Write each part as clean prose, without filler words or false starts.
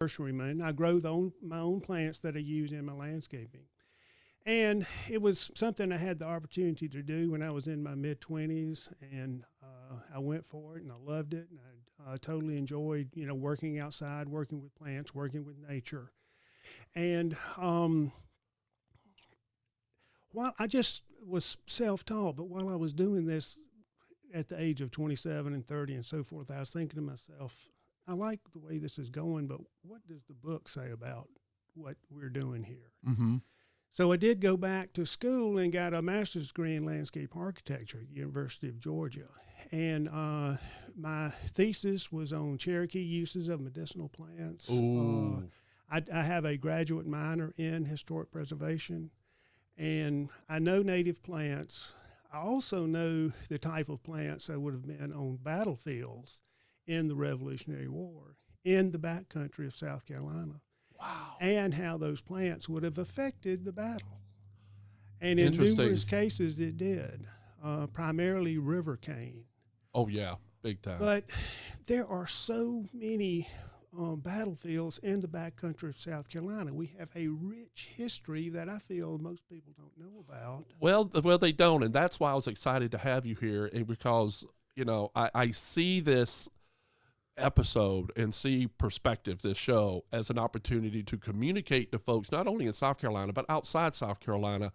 nurseryman. I grow my own plants that I use in my landscaping. And it was something I had the opportunity to do when I was in my mid-20s, and I went for it, and I loved it, and I totally enjoyed, working outside, working with plants, working with nature. And while I just was self-taught, but while I was doing this at the age of 27 and 30 and so forth, I was thinking to myself, I like the way this is going, but what does the book say about what we're doing here? Mm-hmm. So I did go back to school and got a master's degree in landscape architecture at the University of Georgia. And my thesis was on Cherokee uses of medicinal plants. I have a graduate minor in historic preservation, and I know native plants. I also know the type of plants that would have been on battlefields in the Revolutionary War in the backcountry of South Carolina. Wow. And how those plants would have affected the battle. And in numerous cases it did, primarily river cane. Oh, yeah, big time. But there are so many battlefields in the backcountry of South Carolina. We have a rich history that I feel most people don't know about. Well, they don't, and that's why I was excited to have you here, and because, I see this episode and see Perspective, this show, as an opportunity to communicate to folks not only in South Carolina but outside South Carolina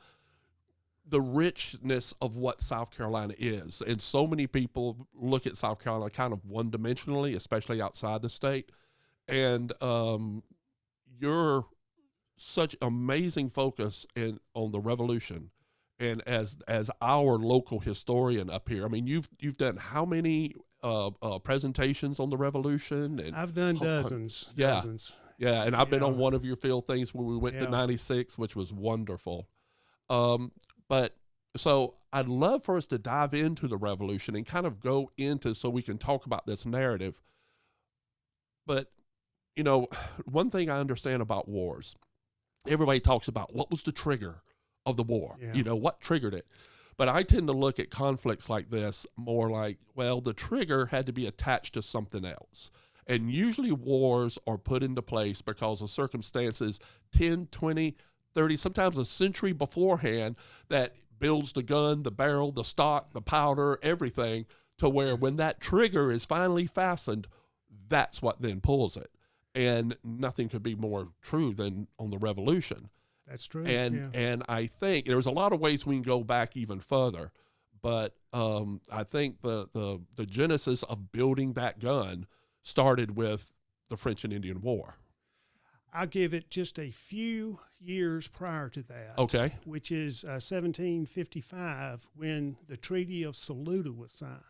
the richness of what South Carolina is. And so many people look at South Carolina kind of one-dimensionally, especially outside the state. And you're such amazing focus on the Revolution, and as our local historian up here, I mean, you've done how many presentations on the Revolution? And I've done dozens. Yeah, and I've been on one of your field things when we went to 96, which was wonderful. But so I'd love for us to dive into the Revolution and kind of go into, so we can talk about this narrative. But, one thing I understand about wars, everybody talks about what was the trigger of the war, what triggered it. But I tend to look at conflicts like this more like, well, the trigger had to be attached to something else. And usually wars are put into place because of circumstances 10, 20, 30, sometimes a century beforehand that builds the gun, the barrel, the stock, the powder, everything, to where when that trigger is finally fastened, that's what then pulls it. And nothing could be more true than on the Revolution. That's true. And I think there's a lot of ways we can go back even further, but I think the genesis of building that gun started with the French and Indian War. I'll give it just a few years prior to that. Okay. Which is 1755, when the Treaty of Saluda was signed.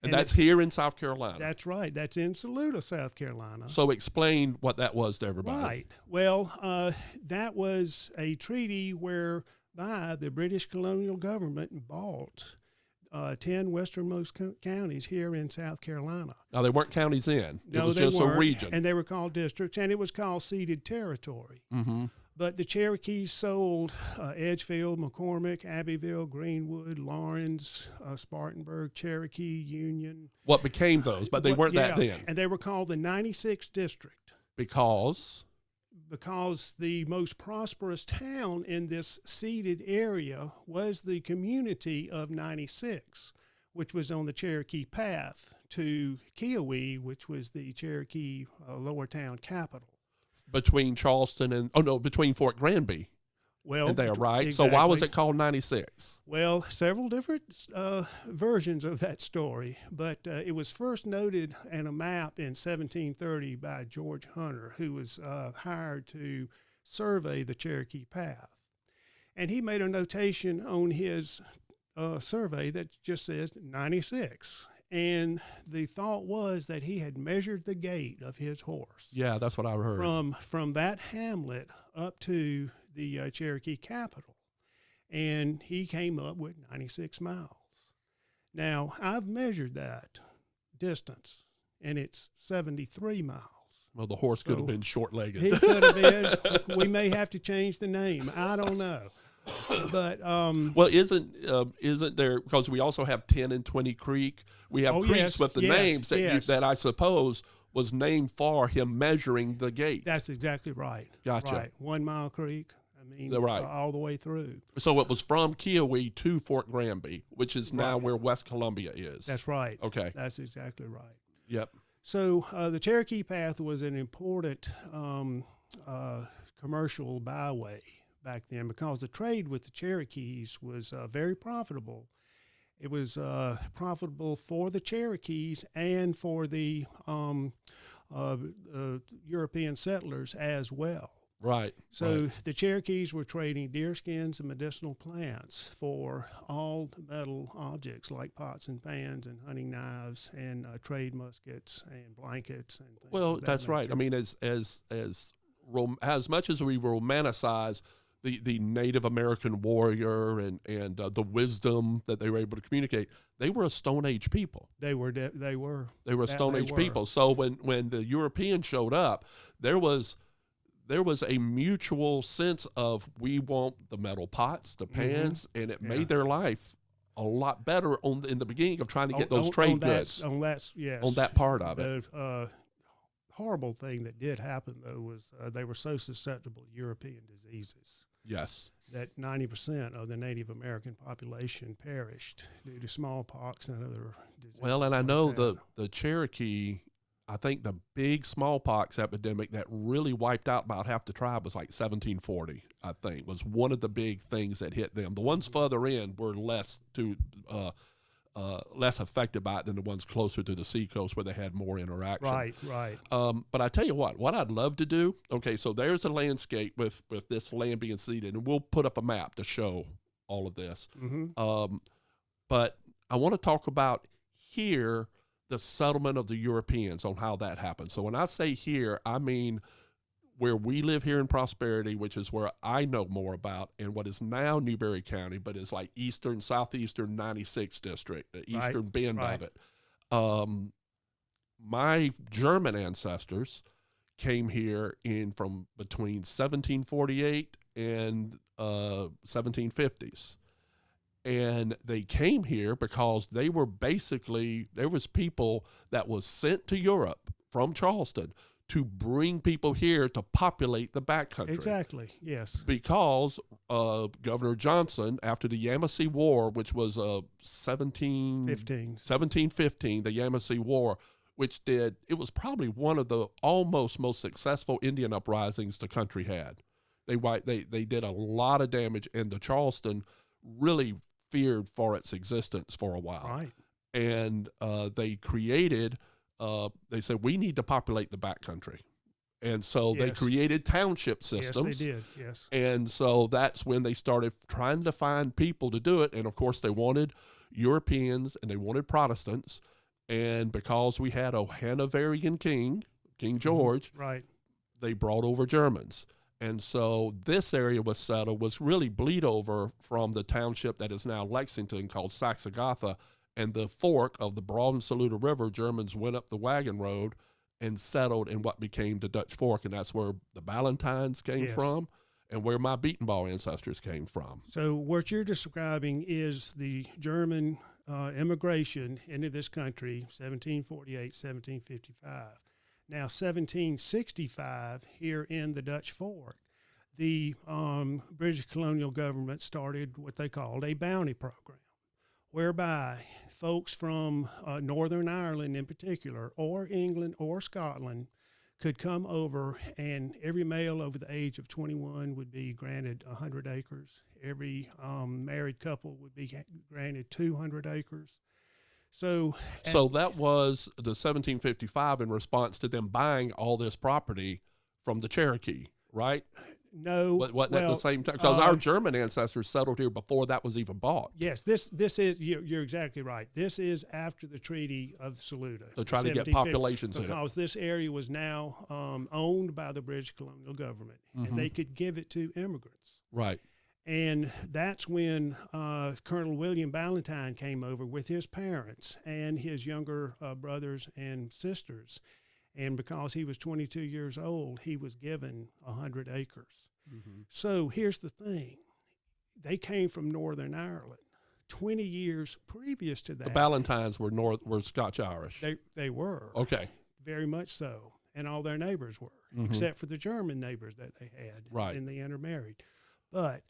And that's here in South Carolina. That's right. That's in Saluda, South Carolina. So explain what that was to everybody. Right. Well, that was a treaty whereby the British colonial government bought 10 westernmost counties here in South Carolina. Now, they weren't counties then. It was they just weren't, a region. And they were called districts, and it was called ceded territory. Mm-hmm. But the Cherokees sold Edgefield, McCormick, Abbeville, Greenwood, Lawrence, Spartanburg, Cherokee, Union. What became those, but they weren't that then. And they were called the 96th District. Because the most prosperous town in this ceded area was the community of 96, which was on the Cherokee Path to Kiowee, which was the Cherokee lower town capital. Between Charleston and, between Fort Granby. Well, there, right? Exactly. So why was it called 96? Well, several different versions of that story, but it was first noted in a map in 1730 by George Hunter, who was hired to survey the Cherokee Path. And he made a notation on his survey that just says 96. And the thought was that he had measured the gait of his horse. Yeah, that's what I heard. From that hamlet up to the Cherokee capital. And he came up with 96 miles. Now, I've measured that distance, and it's 73 miles. Well, the horse could have been short-legged. He could have been. We may have to change the name. I don't know. But well, isn't there, because we also have 10 and 20 Creek, we have creeks with the names that I suppose was named for him measuring the gate. That's exactly right. Gotcha. Right. 1 Mile Creek. I mean, Right. all the way through. So it was from Kiowee to Fort Granby, which is now where West Columbia is. That's right. Okay. That's exactly right. Yep. So the Cherokee Path was an important commercial byway back then because the trade with the Cherokees was very profitable. It was profitable for the Cherokees and for the European settlers as well. Right. So the Cherokees were trading deer skins and medicinal plants for all the metal objects like pots and pans and hunting knives and trade muskets and blankets and things. Well, of that that's right. nature. I mean, as much as we romanticize the Native American warrior and the wisdom that they were able to communicate, they were a Stone Age people. They were a Stone Age people. So when the Europeans showed up, there was a mutual sense of we want the metal pots, the pans, and it made their life a lot better in the beginning of trying to get those trade goods. On that part of it. The horrible thing that did happen, though, was they were so susceptible to European diseases. Yes. That 90% of the Native American population perished due to smallpox and other diseases. Well, and I know the Cherokee, I think the big smallpox epidemic that really wiped out about half the tribe was like 1740, I think, was one of the big things that hit them. The ones further in were less affected by it than the ones closer to the seacoast where they had more interaction. Right. But I tell you what I'd love to do, okay, so there's a landscape with this land being seeded, and we'll put up a map to show all of this. Mm-hmm. But I want to talk about here the settlement of the Europeans on how that happened. So when I say here, I mean where we live here in Prosperity, which is where I know more about, and what is now Newberry County, but is like southeastern 96th district, the eastern bend of it. My German ancestors came here from between 1748 and 1750s. And they came here because there was people that was sent to Europe from Charleston to bring people here to populate the backcountry. Exactly, yes. Because Governor Johnson, after the Yamasee War, which was 1715, the Yamasee War, it was probably one of the almost most successful Indian uprisings the country had. They did a lot of damage, and the Charleston really feared for its existence for a while. Right. And they created, they said, we need to populate the backcountry. And so they created township systems. Yes, they did, yes. And so that's when they started trying to find people to do it. And, of course, they wanted Europeans and they wanted Protestants. And because we had a Hanoverian king, King George, they brought over Germans. And so this area was really bleed over from the township that is now Lexington called Saxagatha, and the fork of the Broad and Saluda River. Germans went up the wagon road and settled in what became the Dutch Fork, and that's where the Ballantines came from and where my beaten ball ancestors came from. So what you're describing is the German immigration into this country, 1748, 1755. Now, 1765, here in the Dutch Fork, the British colonial government started what they called a bounty program, whereby folks from Northern Ireland in particular, or England or Scotland, could come over, and every male over the age of 21 would be granted 100 acres. Every married couple would be granted 200 acres. So that was the 1755 in response to them buying all this property from the Cherokee, right? No. Wasn't at the same time? Because our German ancestors settled here before that was even bought. Yes, this is, you're exactly right. This is after the Treaty of Saluda. They're trying to get populations in it. Because this area was now owned by the British colonial government, and they could give it to immigrants. Right. And that's when Colonel William Ballantine came over with his parents and his younger brothers and sisters. And because he was 22 years old, he was given 100 acres. Mm-hmm. So here's the thing. They came from Northern Ireland. 20 years previous to that. The Ballantines were Scotch-Irish. They were. Okay. very much so, and all their neighbors were, except for the German neighbors that they had, right? And they intermarried. But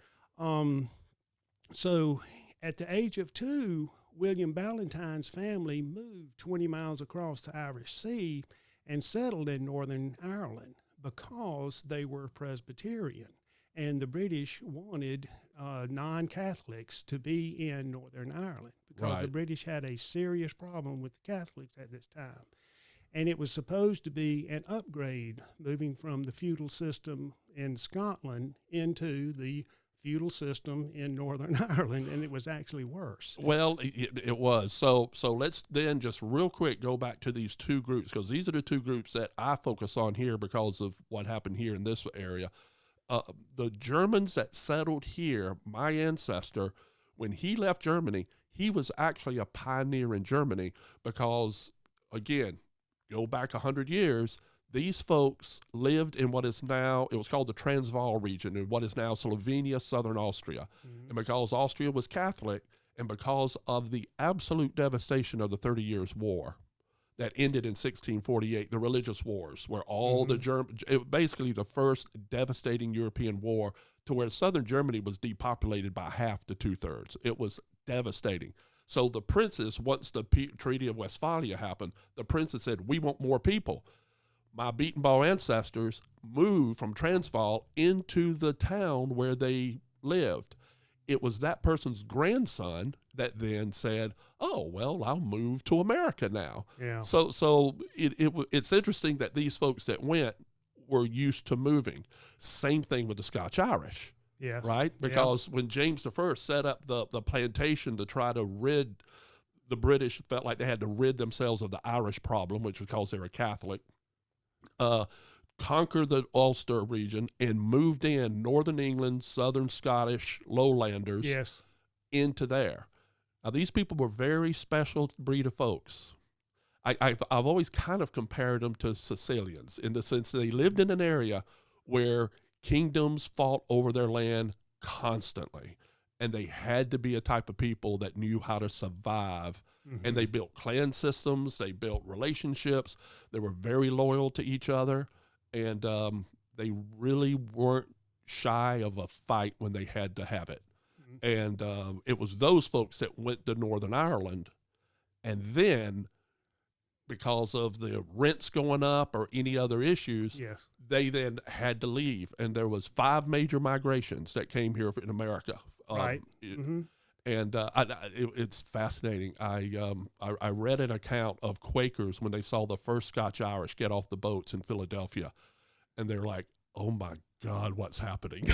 so at the age of 2, William Ballantyne's family moved 20 miles across the Irish Sea and settled in Northern Ireland because they were Presbyterian. And the British wanted non-Catholics to be in Northern Ireland because the British had a serious problem with the Catholics at this time. And it was supposed to be an upgrade, moving from the feudal system in Scotland into the feudal system in Northern Ireland, and it was actually worse. Well, it was. So let's then just real quick go back to these two groups, because these are the two groups that I focus on here because of what happened here in this area. The Germans that settled here, my ancestor, when he left Germany, he was actually a pioneer in Germany because, again, go back 100 years, these folks lived in what is now, it was called the Transvaal region, in what is now Slovenia, southern Austria. And because Austria was Catholic, and because of the absolute devastation of the 30 Years' War that ended in 1648, the religious wars, where all the basically the first devastating European war to where southern Germany was depopulated by half to 2/3. It was devastating. So the princes, once the Treaty of Westphalia happened, the princes said, we want more people. My beaten bow ancestors moved from Transvaal into the town where they lived. It was that person's grandson that then said, oh, well, I'll move to America now. Yeah. So it's interesting that these folks that went were used to moving. Same thing with the Scotch-Irish. Yes. Right? Because when James I set up the plantation to try to rid the British, felt like they had to rid themselves of the Irish problem, which was because they were Catholic, conquered the Ulster region and moved in Northern England, Southern Scottish, lowlanders into there. Now, these people were very special breed of folks. I've always kind of compared them to Sicilians in the sense that they lived in an area where kingdoms fought over their land constantly, and they had to be a type of people that knew how to survive. And they built clan systems, they built relationships, they were very loyal to each other, and they really weren't shy of a fight when they had to have it. And it was those folks that went to Northern Ireland, and then because of the rents going up or any other issues, they then had to leave. And there was 5 major migrations that came here in America. Right. And it's fascinating. I read an account of Quakers when they saw the first Scotch-Irish get off the boats in Philadelphia, and they're like, oh my God, what's happening?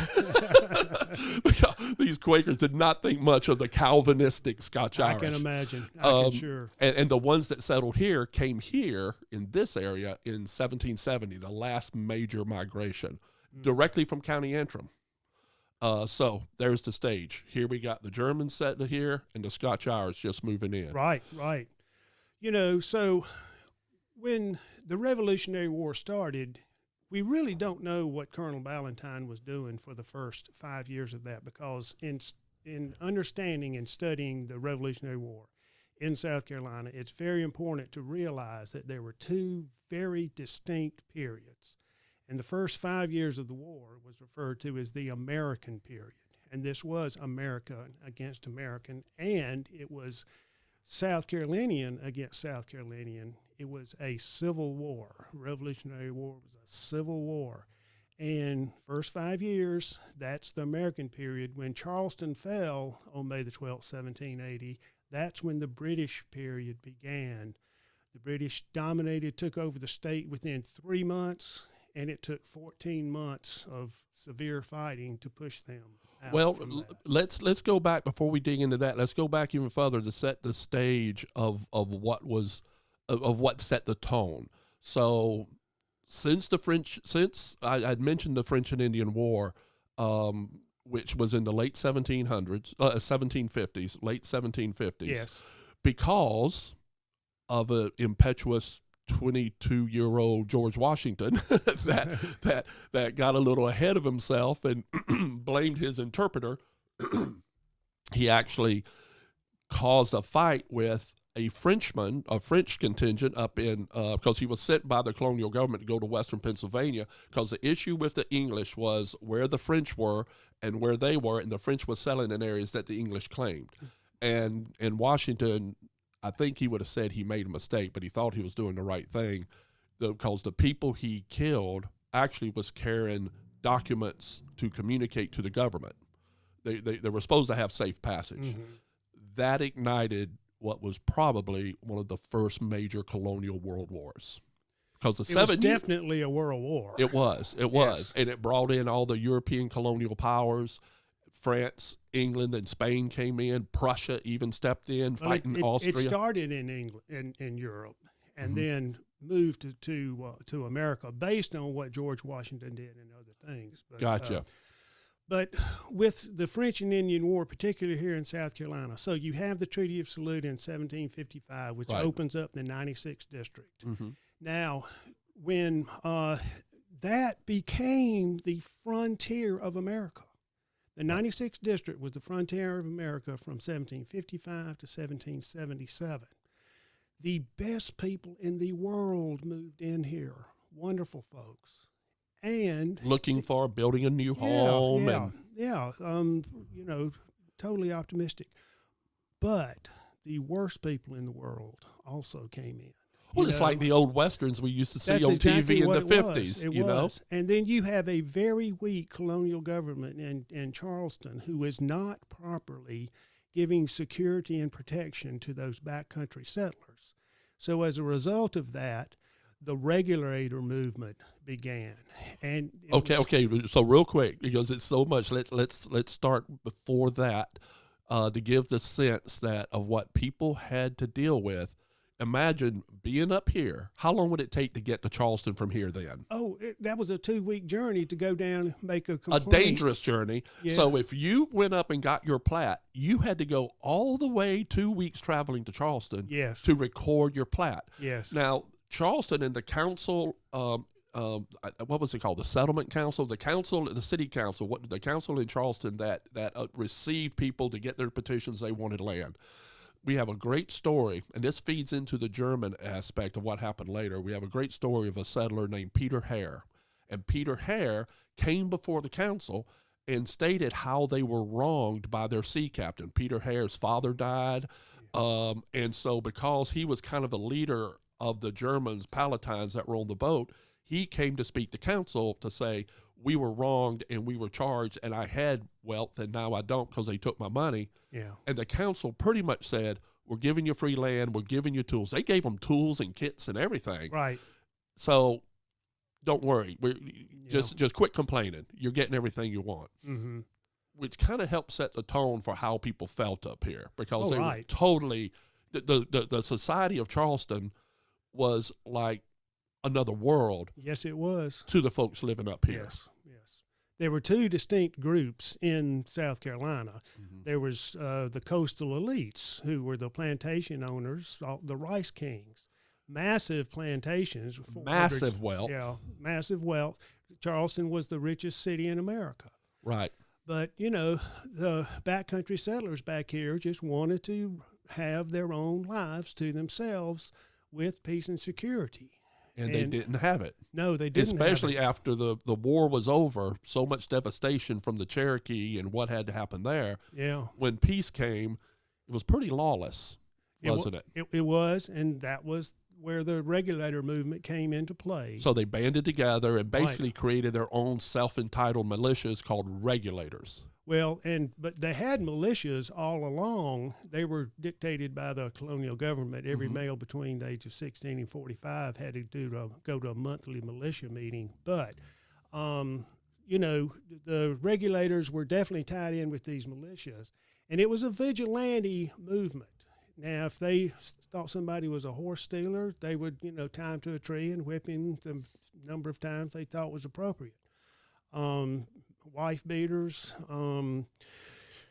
Because these Quakers did not think much of the Calvinistic Scotch-Irish. I can imagine. I can sure. And the ones that settled here came here in this area in 1770, the last major migration, directly from County Antrim. So there's the stage. Here we got the Germans settled here and the Scotch-Irish just moving in. Right. You know, so when the Revolutionary War started, we really don't know what Colonel Ballantyne was doing for the first 5 years of that, because in understanding and studying the Revolutionary War in South Carolina, it's very important to realize that there were 2 very distinct periods. And the first 5 years of the war was referred to as the American period. And this was America against American, and it was South Carolinian against South Carolinian. It was a civil war. Revolutionary War was a civil war. And first 5 years, that's the American period. When Charleston fell on May the 12th, 1780, that's when the British period began. The British took over the state within 3 months, and it took 14 months of severe fighting to push them out. Well, let's go back before we dig into that. Let's go back even further to set the stage of what set the tone. So, since I'd mentioned the French and Indian War, which was in the late 1750s, late 1750s, because of an impetuous 22-year-old George Washington that got a little ahead of himself and blamed his interpreter. He actually caused a fight with a Frenchman, a French contingent up in, because he was sent by the colonial government to go to western Pennsylvania, because the issue with the English was where the French were and where they were, and the French was selling in areas that the English claimed. And in Washington, I think he would have said he made a mistake, but he thought he was doing the right thing, because the people he killed actually was carrying documents to communicate to the government. They were supposed to have safe passage. Mm-hmm. That ignited what was probably one of the first major colonial world wars. Because the it was definitely a world war. It was. And it brought in all the European colonial powers. France, England, and Spain came in. Prussia even stepped in, fighting Austria. It started in England, in Europe, and then moved to America based on what George Washington did and other things. But, Gotcha. But with the French and Indian War, particularly here in South Carolina, so you have the Treaty of Salute in 1755, which opens up the 96th District. Mm-hmm. Now, when that became the frontier of America, the 96th District was the frontier of America from 1755 to 1777. The best people in the world moved in here, wonderful folks. And looking for building a new home. Totally optimistic. But the worst people in the world also came in. Well, it's like the old Westerns we used to see on TV in the 50s, you know? And then you have a very weak colonial government in Charleston who is not properly giving security and protection to those backcountry settlers. So as a result of that, the regulator movement began. And okay. So real quick, because it's so much, let's start before that to give the sense that of what people had to deal with. Imagine being up here. How long would it take to get to Charleston from here then? Oh, that was a 2-week journey to go down and make a complaint. A dangerous journey. Yeah. So if you went up and got your plat, you had to go all the way 2 weeks traveling to Charleston to record your plat. Yes. Now, Charleston and the council, what was it called? The settlement council, the city council, the council in Charleston that received people to get their petitions they wanted land. We have a great story, and this feeds into the German aspect of what happened later. We have a great story of a settler named Peter Hare. And Peter Hare came before the council and stated how they were wronged by their sea captain. Peter Hare's father died, and so because he was kind of the leader of the Germans, Palatines that were on the boat, he came to speak to council to say, we were wronged and we were charged, and I had wealth and now I don't because they took my money. Yeah. And the council pretty much said, we're giving you free land, we're giving you tools. They gave them tools and kits and everything. Right. So don't worry. Just quit complaining. You're getting everything you want. Mm-hmm. Which kind of helped set the tone for how people felt up here, because they were totally, the society of Charleston was like another world. Yes, it was. To the folks living up here. Yes. There were 2 distinct groups in South Carolina. Mm-hmm. There was the coastal elites, who were the plantation owners, the Rice Kings. Massive plantations. Massive wealth. Yeah, massive wealth. Charleston was the richest city in America. Right. But, the backcountry settlers back here just wanted to have their own lives to themselves with peace and security. And they didn't have it. No, they didn't. Especially after the war was over, so much devastation from the Cherokee and what had to happen there. Yeah. When peace came, it was pretty lawless, wasn't it? It was, and that was where the regulator movement came into play. So they banded together and basically created their own self-entitled militias called regulators. Well, but they had militias all along. They were dictated by the colonial government. Every male between the age of 16 and 45 had to go to a monthly militia meeting. But, the regulators were definitely tied in with these militias. And it was a vigilante movement. Now, if they thought somebody was a horse stealer, they would, tie him to a tree and whip him the number of times they thought was appropriate. Wife beaters.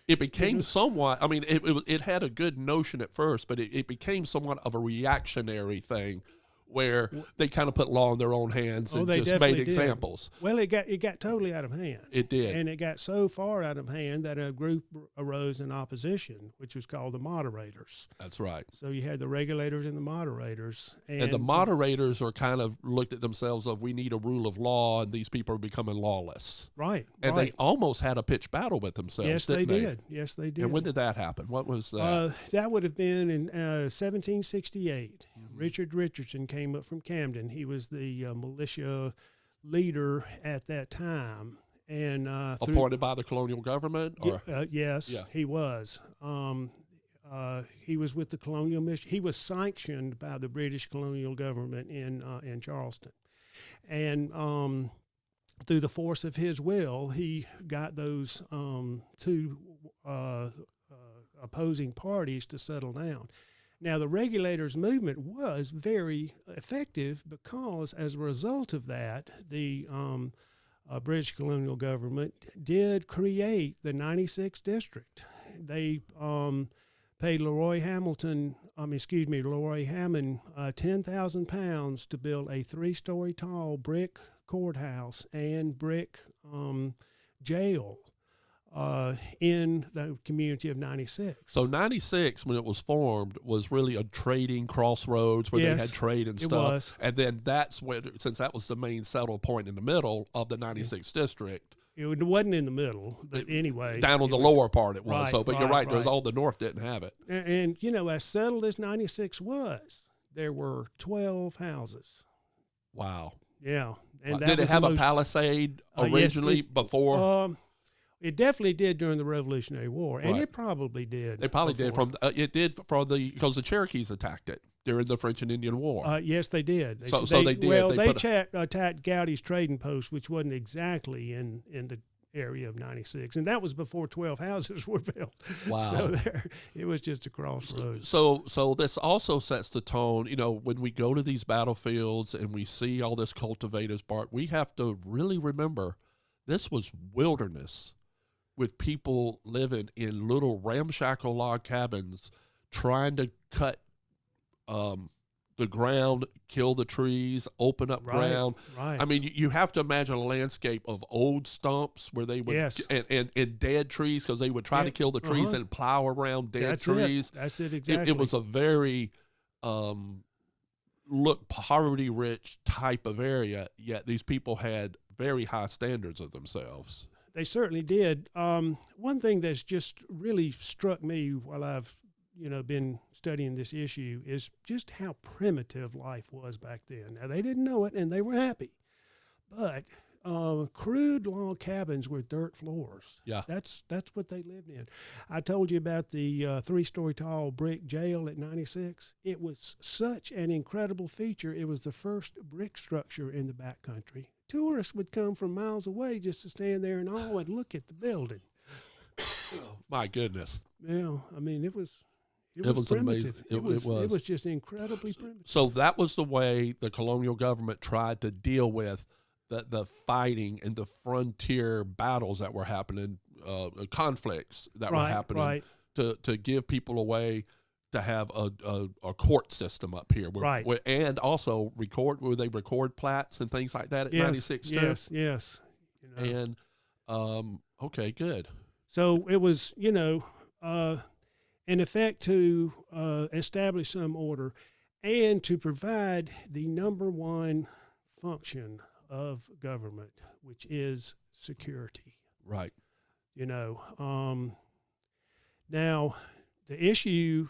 It became somewhat, it had a good notion at first, but it became somewhat of a reactionary thing where they kind of put law in their own hands and they just made definitely examples. did. Well, it got totally out of hand. It did. And it got so far out of hand that a group arose in opposition, which was called the moderators. That's right. So you had the regulators and the moderators. And the moderators are kind of looked at themselves of, we need a rule of law, and these people are becoming lawless. Right. And they almost had a pitched battle with themselves, Yes, didn't they did. Yes, they did. And when did that happen? What was that? That would have been in 1768. Mm-hmm. Richard Richardson came up from Camden. He was the militia leader at that time. And appointed by the colonial government? Or? Yes, yeah. He was. He was with the colonial mission. He was sanctioned by the British colonial government in Charleston. And through the force of his will, he got those two opposing parties to settle down. Now, the regulators' movement was very effective because, as a result of that, the British colonial government did create the 96th district. They paid Leroy Hammond £10,000 to build a 3-story tall brick courthouse and brick jail in the community of 96. So 96, when it was formed, was really a trading crossroads where they had trade and stuff. It was. And then that's when, since that was the main settle point in the middle of the 96th district. It wasn't in the middle, but anyway. Down on the lower part it was. Right, so, but you're right, all the north didn't have it. And as settled as 96 was, there were 12 houses. Wow. Yeah. And did it have a palisade originally before? It definitely did during the Revolutionary War, and it probably did. It probably did because the Cherokees attacked it during the French and Indian War. Yes, they did. They did. Well, they attacked Gowdy's trading post, which wasn't exactly in the area of 96, and that was before 12 houses were built. Wow. So it was just a crossroads. So this also sets the tone. When we go to these battlefields and we see all this cultivated bark, we have to really remember this was wilderness, with people living in little ramshackle log cabins trying to cut the ground, kill the trees, open up ground. Right. I mean, you have to imagine a landscape of old stumps where they would and dead trees, because they would try to kill the trees and plow around dead trees. That's it exactly. It was a very poverty-rich type of area, yet these people had very high standards of themselves. They certainly did. One thing that's just really struck me while I've been studying this issue is just how primitive life was back then. Now, they didn't know it, and they were happy. But crude log cabins with dirt floors. Yeah. That's what they lived in. I told you about the 3-story tall brick jail at 96. It was such an incredible feature. It was the first brick structure in the backcountry. Tourists would come from miles away just to stand there and awe and look at the building. My goodness. Yeah, I mean, it was amazing. It was just incredibly primitive. So that was the way the colonial government tried to deal with the fighting and the frontier battles that were happening, conflicts that were happening, to give people a way to have a court system up here, and also where they record plats and things like that at 96 too. Yes. And okay, good. So it was, in effect to establish some order and to provide the number one function of government, which is security. Right. Now the issue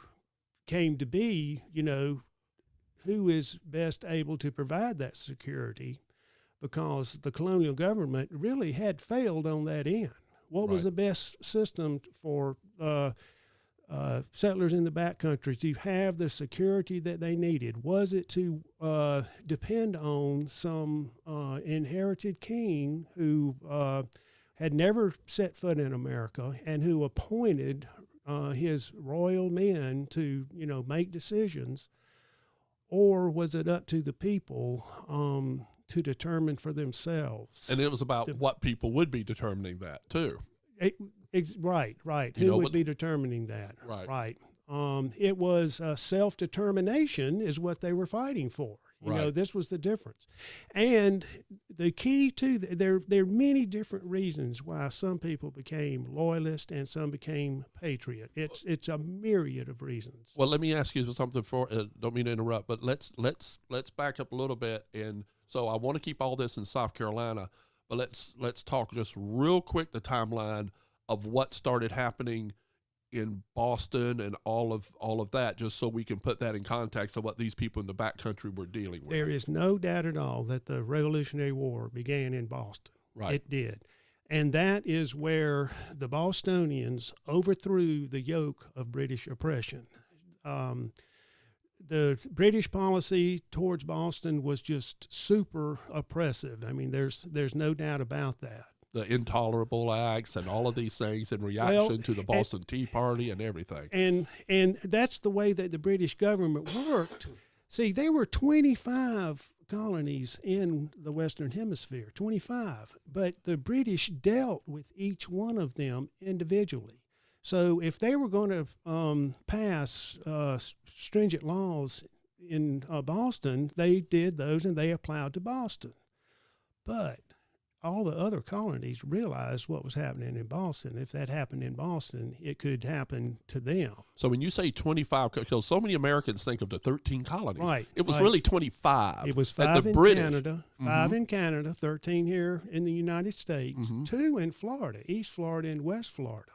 came to be, who is best able to provide that security, because the colonial government really had failed on that end. What was the best system for settlers in the backcountry to have the security that they needed? Was it to depend on some inherited king who had never set foot in America and who appointed his royal men to, make decisions? Or was it up to the people to determine for themselves? And it was about what people would be determining that too. Right. Who would be determining that? Right. It was self-determination is what they were fighting for. You know, this was the difference. And the key to there are many different reasons why some people became loyalist and some became patriot. It's a myriad of reasons. Well, let me ask you something. Don't mean to interrupt, but let's back up a little bit. And so I want to keep all this in South Carolina, but let's talk just real quick the timeline of what started happening in Boston and all of that, just so we can put that in context of what these people in the backcountry were dealing with. There is no doubt at all that the Revolutionary War began in Boston. Right. It did. And that is where the Bostonians overthrew the yoke of British oppression. The British policy towards Boston was just super oppressive. I mean, there's no doubt about that. The intolerable acts and all of these things in reaction to the Boston Tea Party and everything. And that's the way that the British government worked. See, there were 25 colonies in the Western Hemisphere, 25, but the British dealt with each one of them individually. So if they were going to pass stringent laws in Boston, they did those and they applied to Boston. But all the other colonies realized what was happening in Boston. If that happened in Boston, it could happen to them. So when you say 25, because so many Americans think of the 13 colonies. Right. It was really 25. It was 5 in British. Canada, 5 in Canada, 13 here in the United States, 2 in Florida, East Florida and West Florida,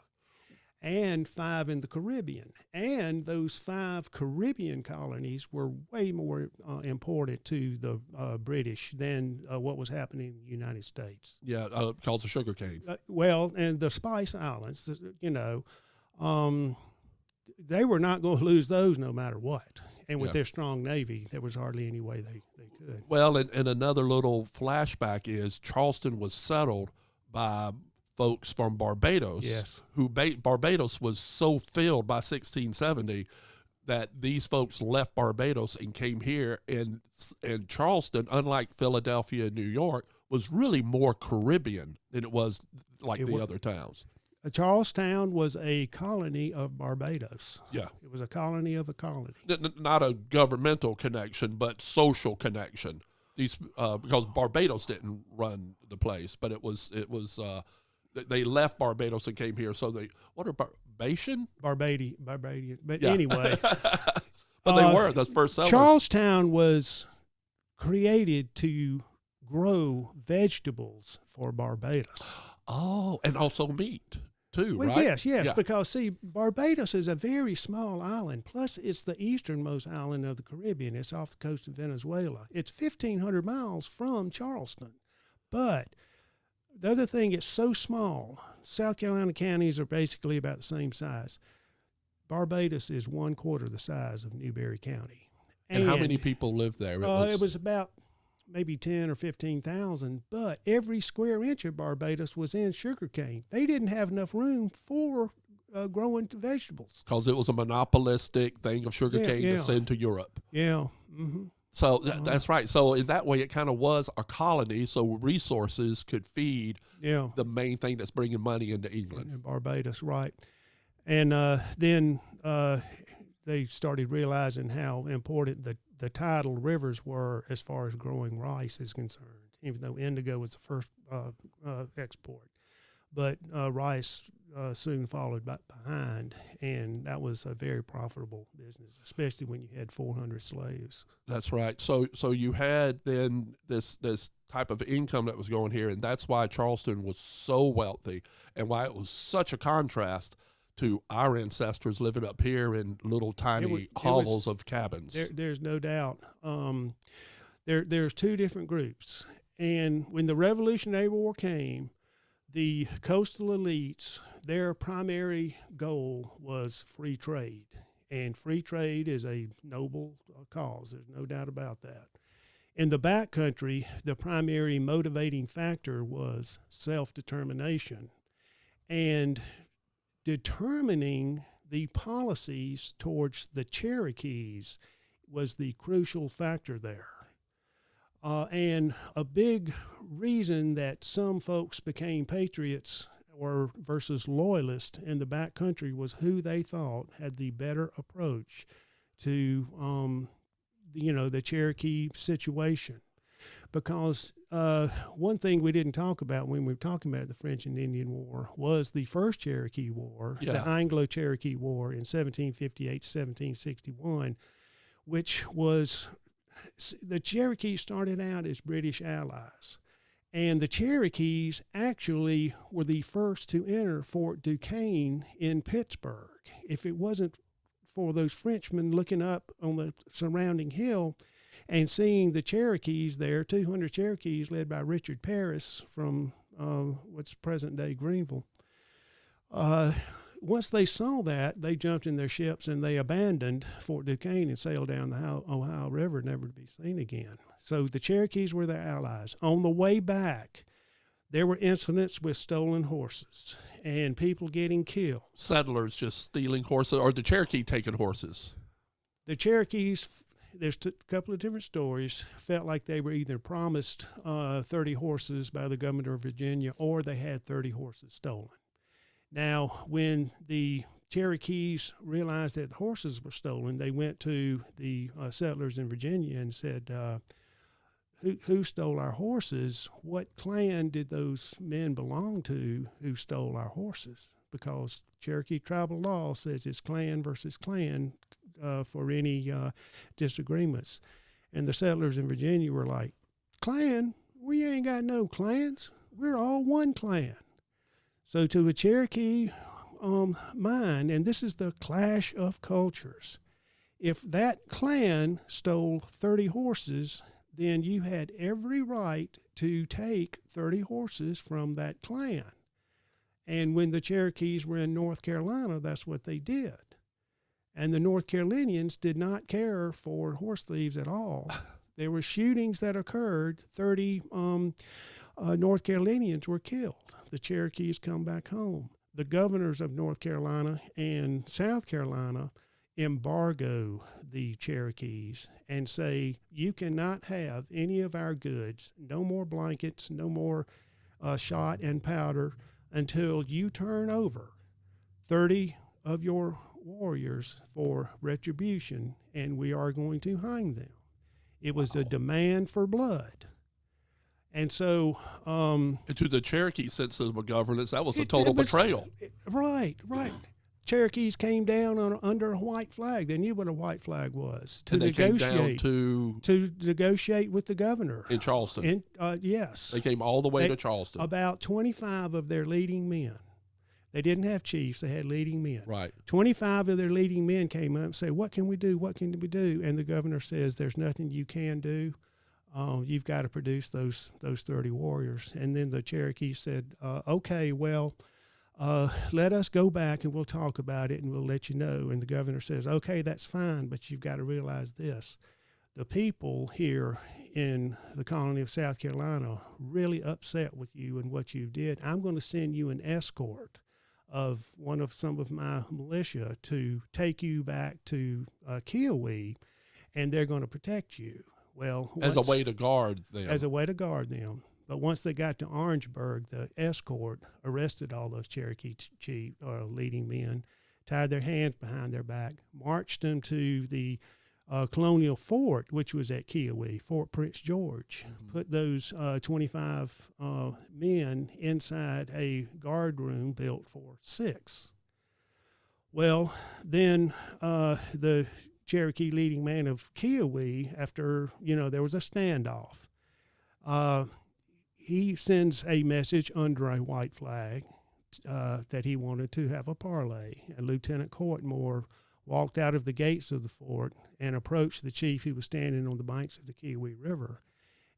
and 5 in the Caribbean. And those 5 Caribbean colonies were way more important to the British than what was happening in the United States. Yeah, because of sugar cane. Well, and the Spice Islands, you know, they were not going to lose those no matter what. And with their strong Navy, there was hardly any way they could. Well, and another little flashback is Charleston was settled by folks from Barbados. Yes. Barbados was so filled by 1670 that these folks left Barbados and came here, and Charleston, unlike Philadelphia and New York, was really more Caribbean than it was like the other towns. Charlestown was a colony of Barbados. Yeah. It was a colony of a colony. Not a governmental connection, but social connection. These because Barbados didn't run the place, but it was they left Barbados and came here. So what are Barbadian? Barbadian. But anyway. But they were the first settlers. Charlestown was created to grow vegetables for Barbados. Oh, and also meat too, Well, right? yes, yeah. Because, see, Barbados is a very small island. Plus, it's the easternmost island of the Caribbean. It's off the coast of Venezuela. It's 1,500 miles from Charleston. But the other thing, it's so small. South Carolina counties are basically about the same size. Barbados is 1/4 the size of Newberry County. And how many people lived there? It was about maybe 10 or 15,000, but every square inch of Barbados was in sugarcane. They didn't have enough room for growing vegetables. Because it was a monopolistic thing of sugarcane to send to Europe. Yeah. Mm-hmm. So that's right. So in that way, it kind of was a colony, so resources could feed the main thing that's bringing money into England. In Barbados, right. And then they started realizing how important the tidal rivers were as far as growing rice is concerned, even though indigo was the first export. But rice soon followed behind, and that was a very profitable business, especially when you had 400 slaves. That's right. So you had then this type of income that was going here, and that's why Charleston was so wealthy and why it was such a contrast to our ancestors living up here in little tiny hovels of cabins. There's no doubt. There's 2 different groups. And when the Revolutionary War came, the coastal elites, their primary goal was free trade. And free trade is a noble cause. There's no doubt about that. In the backcountry, the primary motivating factor was self-determination. And determining the policies towards the Cherokees was the crucial factor there. And a big reason that some folks became patriots or versus loyalists in the backcountry was who they thought had the better approach to the Cherokee situation. Because one thing we didn't talk about when we were talking about the French and Indian War was the first Cherokee War, the Anglo-Cherokee War in 1758 to 1761, which was the Cherokees started out as British allies. And the Cherokees actually were the first to enter Fort Duquesne in Pittsburgh. If it wasn't for those Frenchmen looking up on the surrounding hill and seeing the Cherokees there, 200 Cherokees led by Richard Paris from what's present-day Greenville. Once they saw that, they jumped in their ships and they abandoned Fort Duquesne and sailed down the Ohio River, never to be seen again. So the Cherokees were their allies. On the way back, there were incidents with stolen horses and people getting killed. Settlers just stealing horses, or the Cherokee taking horses? The Cherokees, there's a couple of different stories, felt like they were either promised 30 horses by the governor of Virginia or they had 30 horses stolen. Now, when the Cherokees realized that the horses were stolen, they went to the settlers in Virginia and said, who stole our horses? What clan did those men belong to who stole our horses? Because Cherokee tribal law says it's clan versus clan for any disagreements. And the settlers in Virginia were like, clan? We ain't got no clans. We're all one clan. So to a Cherokee mind, and this is the clash of cultures, if that clan stole 30 horses, then you had every right to take 30 horses from that clan. And when the Cherokees were in North Carolina, that's what they did. And the North Carolinians did not care for horse thieves at all. There were shootings that occurred. 30 North Carolinians were killed. The Cherokees come back home. The governors of North Carolina and South Carolina embargo the Cherokees and say, you cannot have any of our goods, no more blankets, no more shot and powder, until you turn over 30 of your warriors for retribution, and we are going to hang them. It was a demand for blood. And so, and to the Cherokee system of governance, that was a total betrayal. Right. Cherokees came down under a white flag. They knew what a white flag was to negotiate. To negotiate with the governor in Charleston. Yes, they came all the way to Charleston. About 25 of their leading men. They didn't have chiefs; they had leading men. Right. 25 of their leading men came up and said, "What can we do? What can we do?" And the governor says, "There's nothing you can do. You've got to produce those 30 warriors." And then the Cherokee said, "Okay, well, let us go back and we'll talk about it and we'll let you know." And the governor says, "Okay, that's fine, but you've got to realize this. The people here in the colony of South Carolina really upset with you and what you did. I'm going to send you an escort of some of my militia to take you back to Kiowee, and they're going to protect you." Well, as a way to guard them. But once they got to Orangeburg, the escort arrested all those Cherokee leading men, tied their hands behind their back, marched them to the colonial fort, which was at Kiowee, Fort Prince George, put those 25 men inside a guard room built for 6. Well, then the Cherokee leading man of Kiowee, after, there was a standoff, he sends a message under a white flag that he wanted to have a parley. And Lieutenant Courtmore walked out of the gates of the fort and approached the chief who was standing on the banks of the Kiowee River.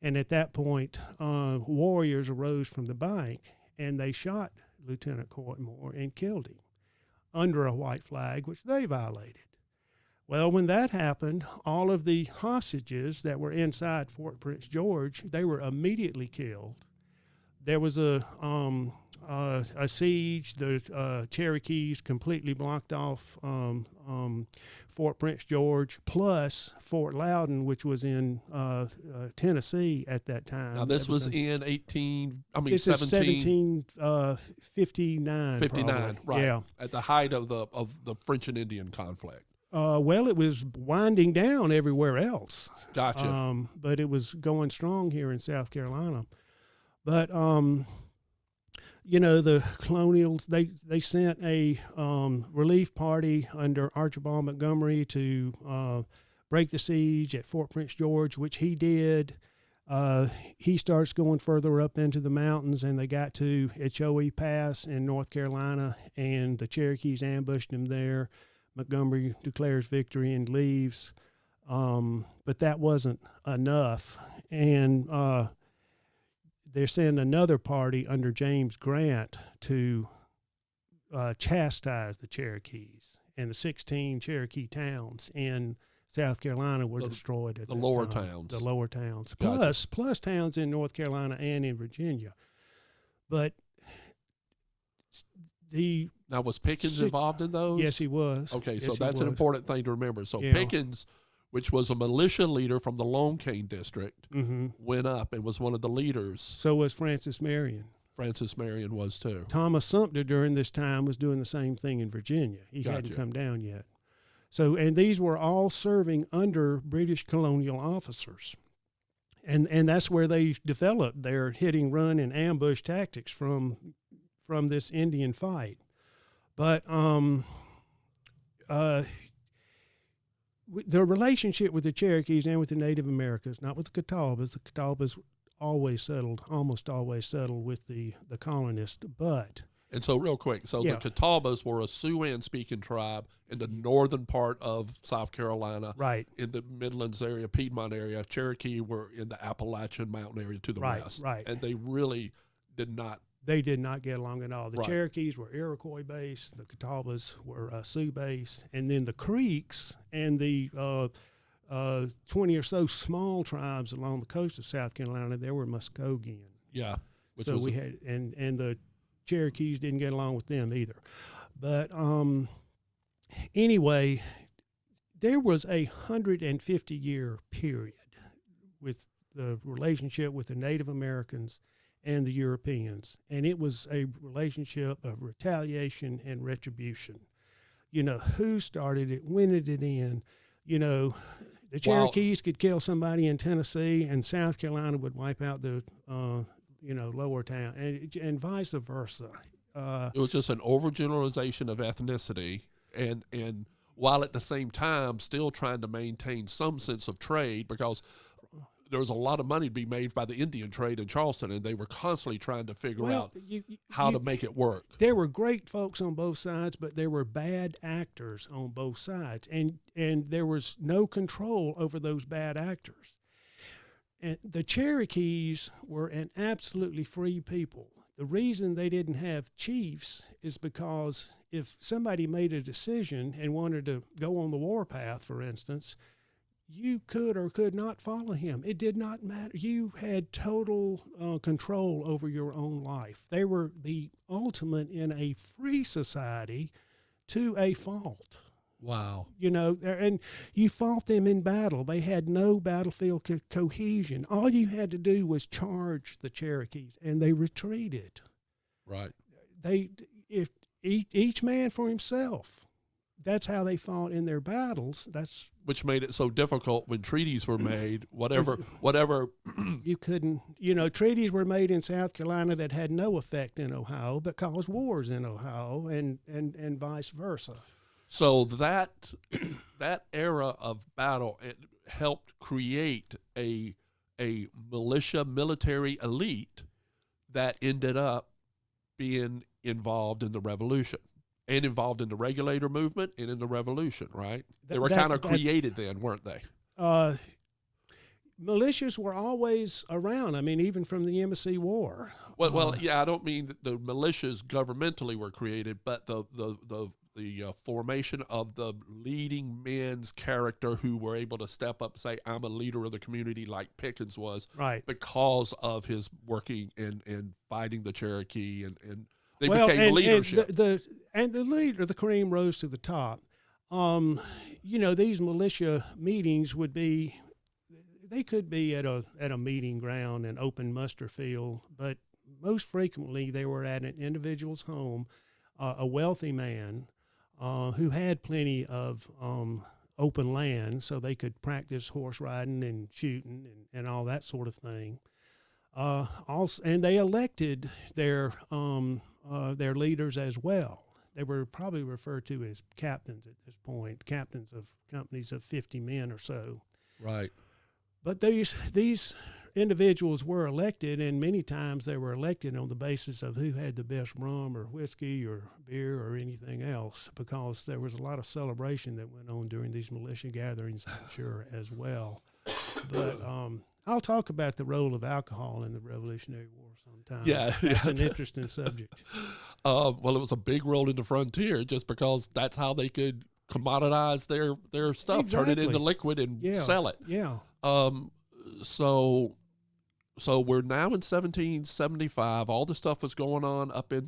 And at that point, warriors arose from the bank, and they shot Lieutenant Courtmore and killed him under a white flag, which they violated. Well, when that happened, all of the hostages that were inside Fort Prince George, they were immediately killed. There was a siege. The Cherokees completely blocked off Fort Prince George, plus Fort Loudon, which was in Tennessee at that time. Now, this was in 1759. 59, right? Yeah, at the height of the French and Indian conflict. Well, it was winding down everywhere else. Gotcha. But it was going strong here in South Carolina. But the Colonials, they sent a relief party under Archibald Montgomery to break the siege at Fort Prince George, which he did. He starts going further up into the mountains, and they got to Echoe Pass in North Carolina, and the Cherokees ambushed him there. Montgomery declares victory and leaves, but that wasn't enough. And they're sending another party under James Grant to chastise the Cherokees, and the 16 Cherokee towns in South Carolina were destroyed at the lower towns. The lower towns, Gotcha. plus towns in North Carolina and in Virginia. But now, was Pickens involved in those? Yes, he was. Okay, yes, so that's an important thing to remember. So Pickens, which was a militia leader from the Lone Cane District, went up and was one of the leaders. So was Francis Marion. Francis Marion was too. Thomas Sumter during this time was doing the same thing in Virginia. He hadn't come down yet. So, and these were all serving under British colonial officers. And that's where they developed their hitting, run, and ambush tactics from this Indian fight. But the relationship with the Cherokees and with the Native Americans, not with the Catawbas almost always settled with the colonists, but... And so real quick, the Catawbas were a Siouan-speaking tribe in the northern part of South Carolina, right, in the Midlands area, Piedmont area. Cherokee were in the Appalachian Mountain area to the west. Right. And they really did not. They did not get along at all. The Cherokees were Iroquois-based, the Catawbas were Sioux-based, and then the Creeks and the 20 or so small tribes along the coast of South Carolina, they were Muskogean. Yeah. So we had, and the Cherokees didn't get along with them either. But anyway, there was a 150-year period with the relationship with the Native Americans and the Europeans, and it was a relationship of retaliation and retribution. Who started it? When did it end? The Cherokees could kill somebody in Tennessee, and South Carolina would wipe out the lower town, and vice versa. It was just an overgeneralization of ethnicity, and while at the same time still trying to maintain some sense of trade, because there was a lot of money to be made by the Indian trade in Charleston, and they were constantly trying to figure out how to make it work. There were great folks on both sides, but there were bad actors on both sides, and there was no control over those bad actors. And the Cherokees were an absolutely free people. The reason they didn't have chiefs is because if somebody made a decision and wanted to go on the warpath, for instance, you could or could not follow him. It did not matter. You had total control over your own life. They were the ultimate in a free society to a fault. Wow. And you fought them in battle. They had no battlefield cohesion. All you had to do was charge the Cherokees, and they retreated. Right. If each man for himself. That's how they fought in their battles. Which made it so difficult when treaties were made. Whatever. You couldn't. Treaties were made in South Carolina that had no effect in Ohio, but caused wars in Ohio, and vice versa. So that era of battle, it helped create a military elite that ended up being involved in the Revolution. And involved in the regulator movement and in the Revolution, right? They were kind of created then, weren't they? Militias were always around. I mean, even from the Embassy War. Well, yeah. I don't mean that the militias governmentally were created, but the formation of the leading men's character who were able to step up and say, "I'm a leader of the community," like Pickens was, right? Because of his working and fighting the Cherokee and. They became leadership. And the leader, the cream rose to the top. These militia meetings they could be at a meeting ground, an open muster field, but most frequently they were at an individual's home, a wealthy man, who had plenty of open land, so they could practice horse riding and shooting and all that sort of thing. Also, and they elected their leaders as well. They were probably referred to as captains at this point, captains of companies of 50 men or so. Right. But these individuals were elected, and many times they were elected on the basis of who had the best rum or whiskey or beer or anything else, because there was a lot of celebration that went on during these militia gatherings, I'm sure, as well. But I'll talk about the role of alcohol in the Revolutionary War sometime. Yeah. That's an interesting subject. Well, it was a big role in the frontier just because that's how they could commoditize their stuff, turn it into liquid and sell it. Yeah. So we're now in 1775. All the stuff was going on up in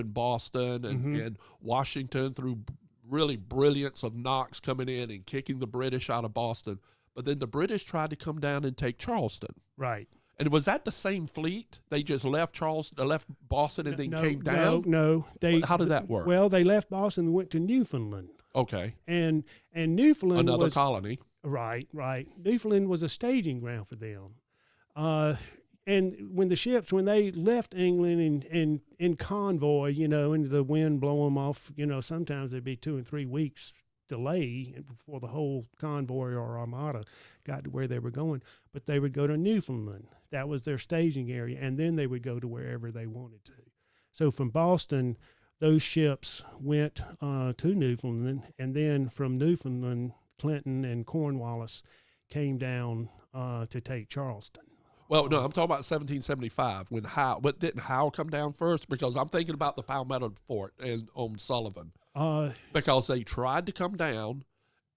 Boston and Washington through really brilliance of Knox coming in and kicking the British out of Boston. But then the British tried to come down and take Charleston. Right. And was that the same fleet? They just left Boston and then came down? No. How did that work? Well, they left Boston and went to Newfoundland. Okay. And Newfoundland another was colony. Right. Newfoundland was a staging ground for them. And when they left England in convoy, and the wind blow them off, sometimes there'd be 2 and 3 weeks delay before the whole convoy or armada got to where they were going. But they would go to Newfoundland. That was their staging area, and then they would go to wherever they wanted to. So from Boston, those ships went to Newfoundland, and then from Newfoundland, Clinton and Cornwallis came down to take Charleston. Well, no, I'm talking about 1775 when Howe. But didn't Howe come down first? Because I'm thinking about the Palmetto Fort and on Sullivan. Because they tried to come down,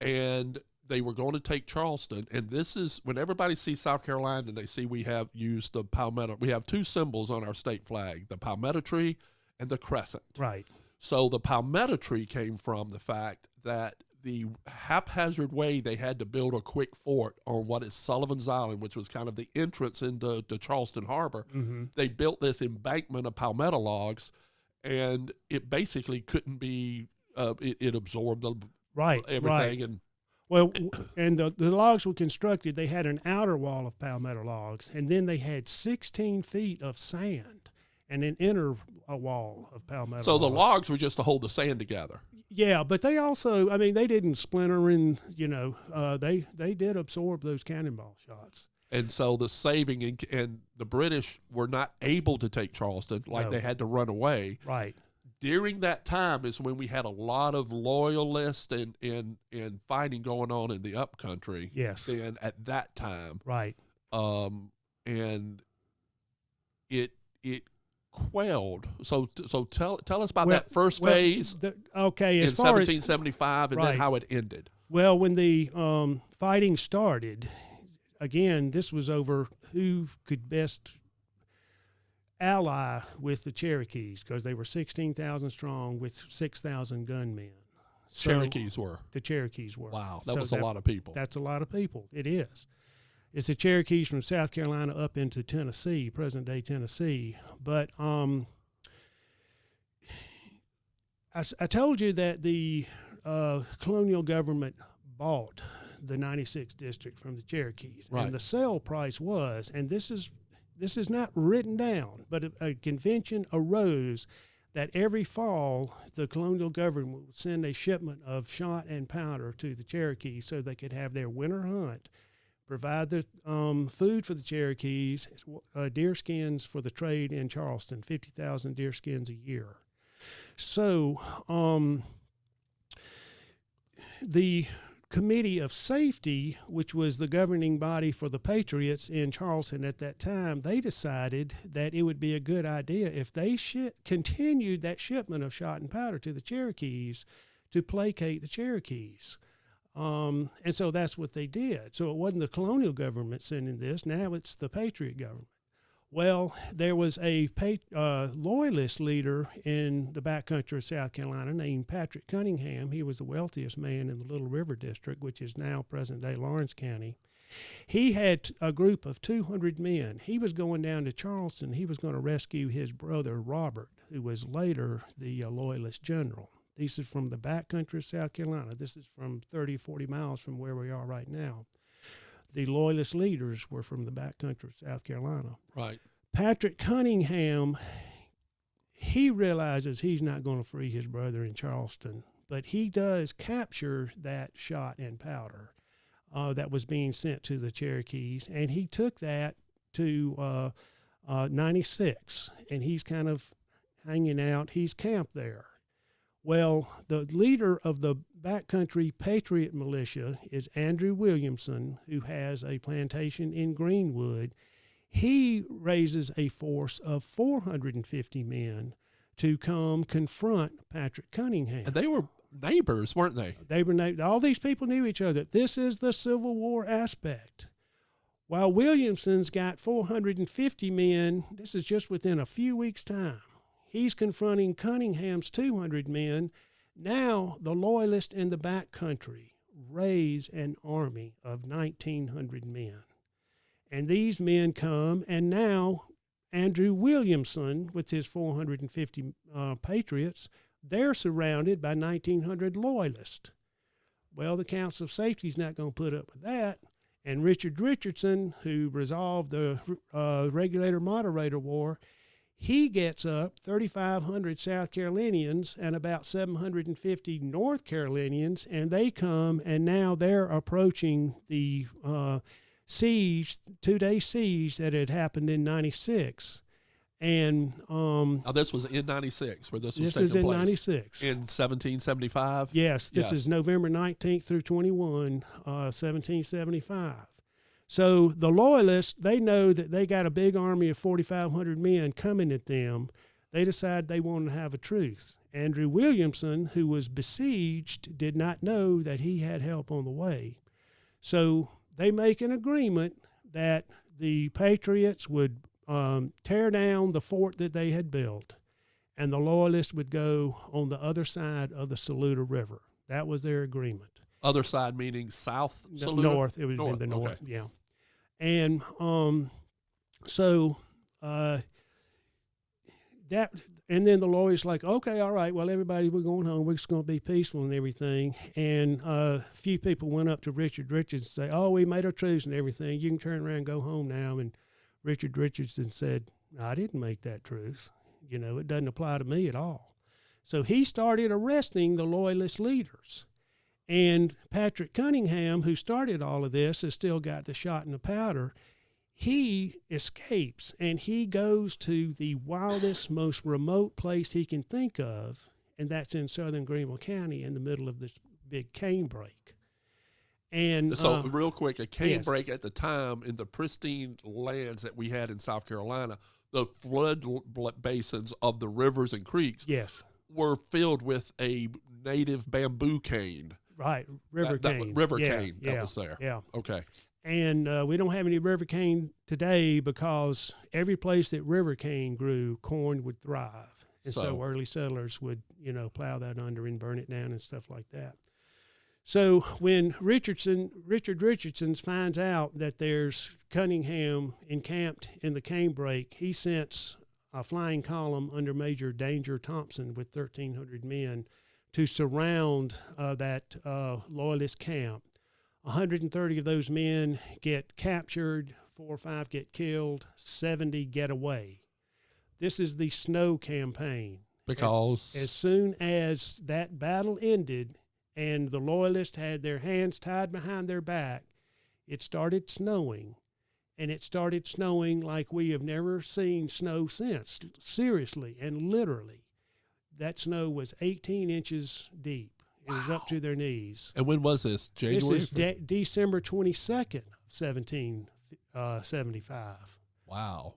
and they were going to take Charleston. And this is when everybody sees South Carolina and they see we have used the palmetto. We have 2 symbols on our state flag: the palmetto tree and the crescent. Right. So the palmetto tree came from the fact that the haphazard way they had to build a quick fort on what is Sullivan's Island, which was kind of the entrance into Charleston Harbor. Mm-hmm. They built this embankment of palmetto logs, and it basically couldn't be. It absorbed everything. Right. And the logs were constructed. They had an outer wall of palmetto logs, and then they had 16 feet of sand and an inner wall of palmetto. So the logs were just to hold the sand together. Yeah, but they also, they didn't splinter and, they did absorb those cannonball shots. And so the saving and the British were not able to take Charleston, they had to run away. Right. During that time is when we had a lot of loyalists and fighting going on in the Upcountry. Yes. And at that time. Right. And it quelled. So tell us about that first phase. In as 1775 and then how it ended. Well, when the fighting started, again, this was over who could best ally with the Cherokees, because they were 16,000 strong with 6,000 gunmen. So the Cherokees were. Wow, that was a lot of people. That's a lot of people. It is. It's the Cherokees from South Carolina up into Tennessee, present-day Tennessee. But I told you that the colonial government bought the 96th district from the Cherokees. Right. And the sale price was, and this is not written down, but a convention arose that every fall the colonial government would send a shipment of shot and powder to the Cherokees so they could have their winter hunt, provide the food for the Cherokees, deer skins for the trade in Charleston, 50,000 deer skins a year. So the Committee of Safety, which was the governing body for the Patriots in Charleston at that time, they decided that it would be a good idea if they continued that shipment of shot and powder to the Cherokees to placate the Cherokees. And so that's what they did. So it wasn't the colonial government sending this. Now it's the Patriot government. Well, there was a loyalist leader in the backcountry of South Carolina named Patrick Cunningham. He was the wealthiest man in the Little River District, which is now present-day Lawrence County. He had a group of 200 men. He was going down to Charleston. He was going to rescue his brother, Robert, who was later the loyalist general. These are from the backcountry of South Carolina. This is from 30, 40 miles from where we are right now. The Loyalist leaders were from the backcountry of South Carolina. Right. Patrick Cunningham, he realizes he's not going to free his brother in Charleston, but he does capture that shot and powder that was being sent to the Cherokees, and he took that to 96, and he's kind of hanging out. He's camped there. Well, the leader of the backcountry Patriot militia is Andrew Williamson, who has a plantation in Greenwood. He raises a force of 450 men to come confront Patrick Cunningham. And they were neighbors, weren't they? They were all these people knew each other. This is the Civil War aspect. While Williamson's got 450 men, this is just within a few weeks' time. He's confronting Cunningham's 200 men. Now the Loyalists in the backcountry raise an army of 1,900 men. And these men come, and now Andrew Williamson, with his 450 patriots, they're surrounded by 1,900 Loyalists. Well, the Council of Safety is not going to put up with that. And Richard Richardson, who resolved the Regulator-Moderator War, he gets up 3,500 South Carolinians and about 750 North Carolinians, and they come, and now they're approaching the siege, 2-day siege that had happened in 96. And this was in 96 where this was taking place. This is in place. 96. In 1775? Yes, this is November 19th through 21, 1775. So the Loyalists, they know that they got a big army of 4,500 men coming at them. They decide they want to have a truce. Andrew Williamson, who was besieged, did not know that he had help on the way. So they make an agreement that the Patriots would tear down the fort that they had built, and the Loyalists would go on the other side of the Saluda River. That was their agreement. Other side meaning south Saluda? North. It was in the north, okay. Yeah. And so that, and then the lawyer's like, okay, all right, well, everybody, we're going home. We're just going to be peaceful and everything. And a few people went up to Richard Richardson and say, oh, we made our truce and everything. You can turn around and go home now. And Richard Richardson said, I didn't make that truce. You know, it doesn't apply to me at all. So he started arresting the Loyalist leaders. And Patrick Cunningham, who started all of this, has still got the shot and the powder. He escapes, and he goes to the wildest, most remote place he can think of, and that's in southern Greenville County in the middle of this big cane break. And so real quick, a cane break at the time in the pristine lands that we had in South Carolina, the flood basins of the rivers and creeks were filled with a native bamboo cane. Right, river cane. River cane that was there. Yeah. Okay. And we don't have any river cane today because every place that river cane grew, corn would thrive. And so early settlers would, plow that under and burn it down and stuff like that. So when Richard Richardson finds out that there's Cunningham encamped in the canebrake, he sends a flying column under Major Danger Thompson with 1,300 men to surround that Loyalist camp. 130 of those men get captured, 4 or 5 get killed, 70 get away. This is the Snow Campaign. Because as soon as that battle ended and the Loyalists had their hands tied behind their back, it started snowing. And it started snowing like we have never seen snow since, seriously and literally. That snow was 18 inches deep. It was up to their knees. And when was this? January? This is December 22nd, 1775. Wow.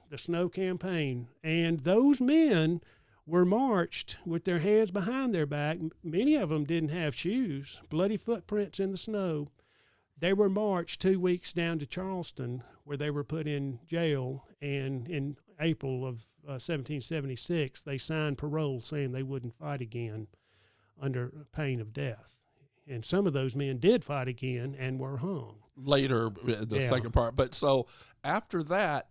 The Snow Campaign. And those men were marched with their hands behind their back. Many of them didn't have shoes, bloody footprints in the snow. They were marched 2 weeks down to Charleston, where they were put in jail. And in April of 1776, they signed parole saying they wouldn't fight again under pain of death. And some of those men did fight again and were hung. Later, the second part. But so after that,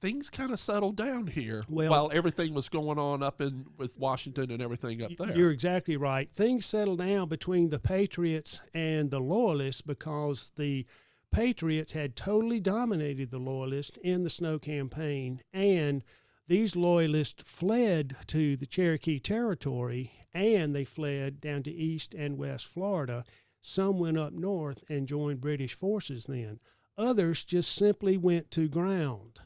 things kind of settled down here Well, while everything was going on up in with Washington and everything up there. You're exactly right. Things settled down between the Patriots and the Loyalists because the Patriots had totally dominated the Loyalists in the Snow Campaign, and these Loyalists fled to the Cherokee Territory, and they fled down to East and West Florida. Some went up north and joined British forces then. Others just simply went to ground.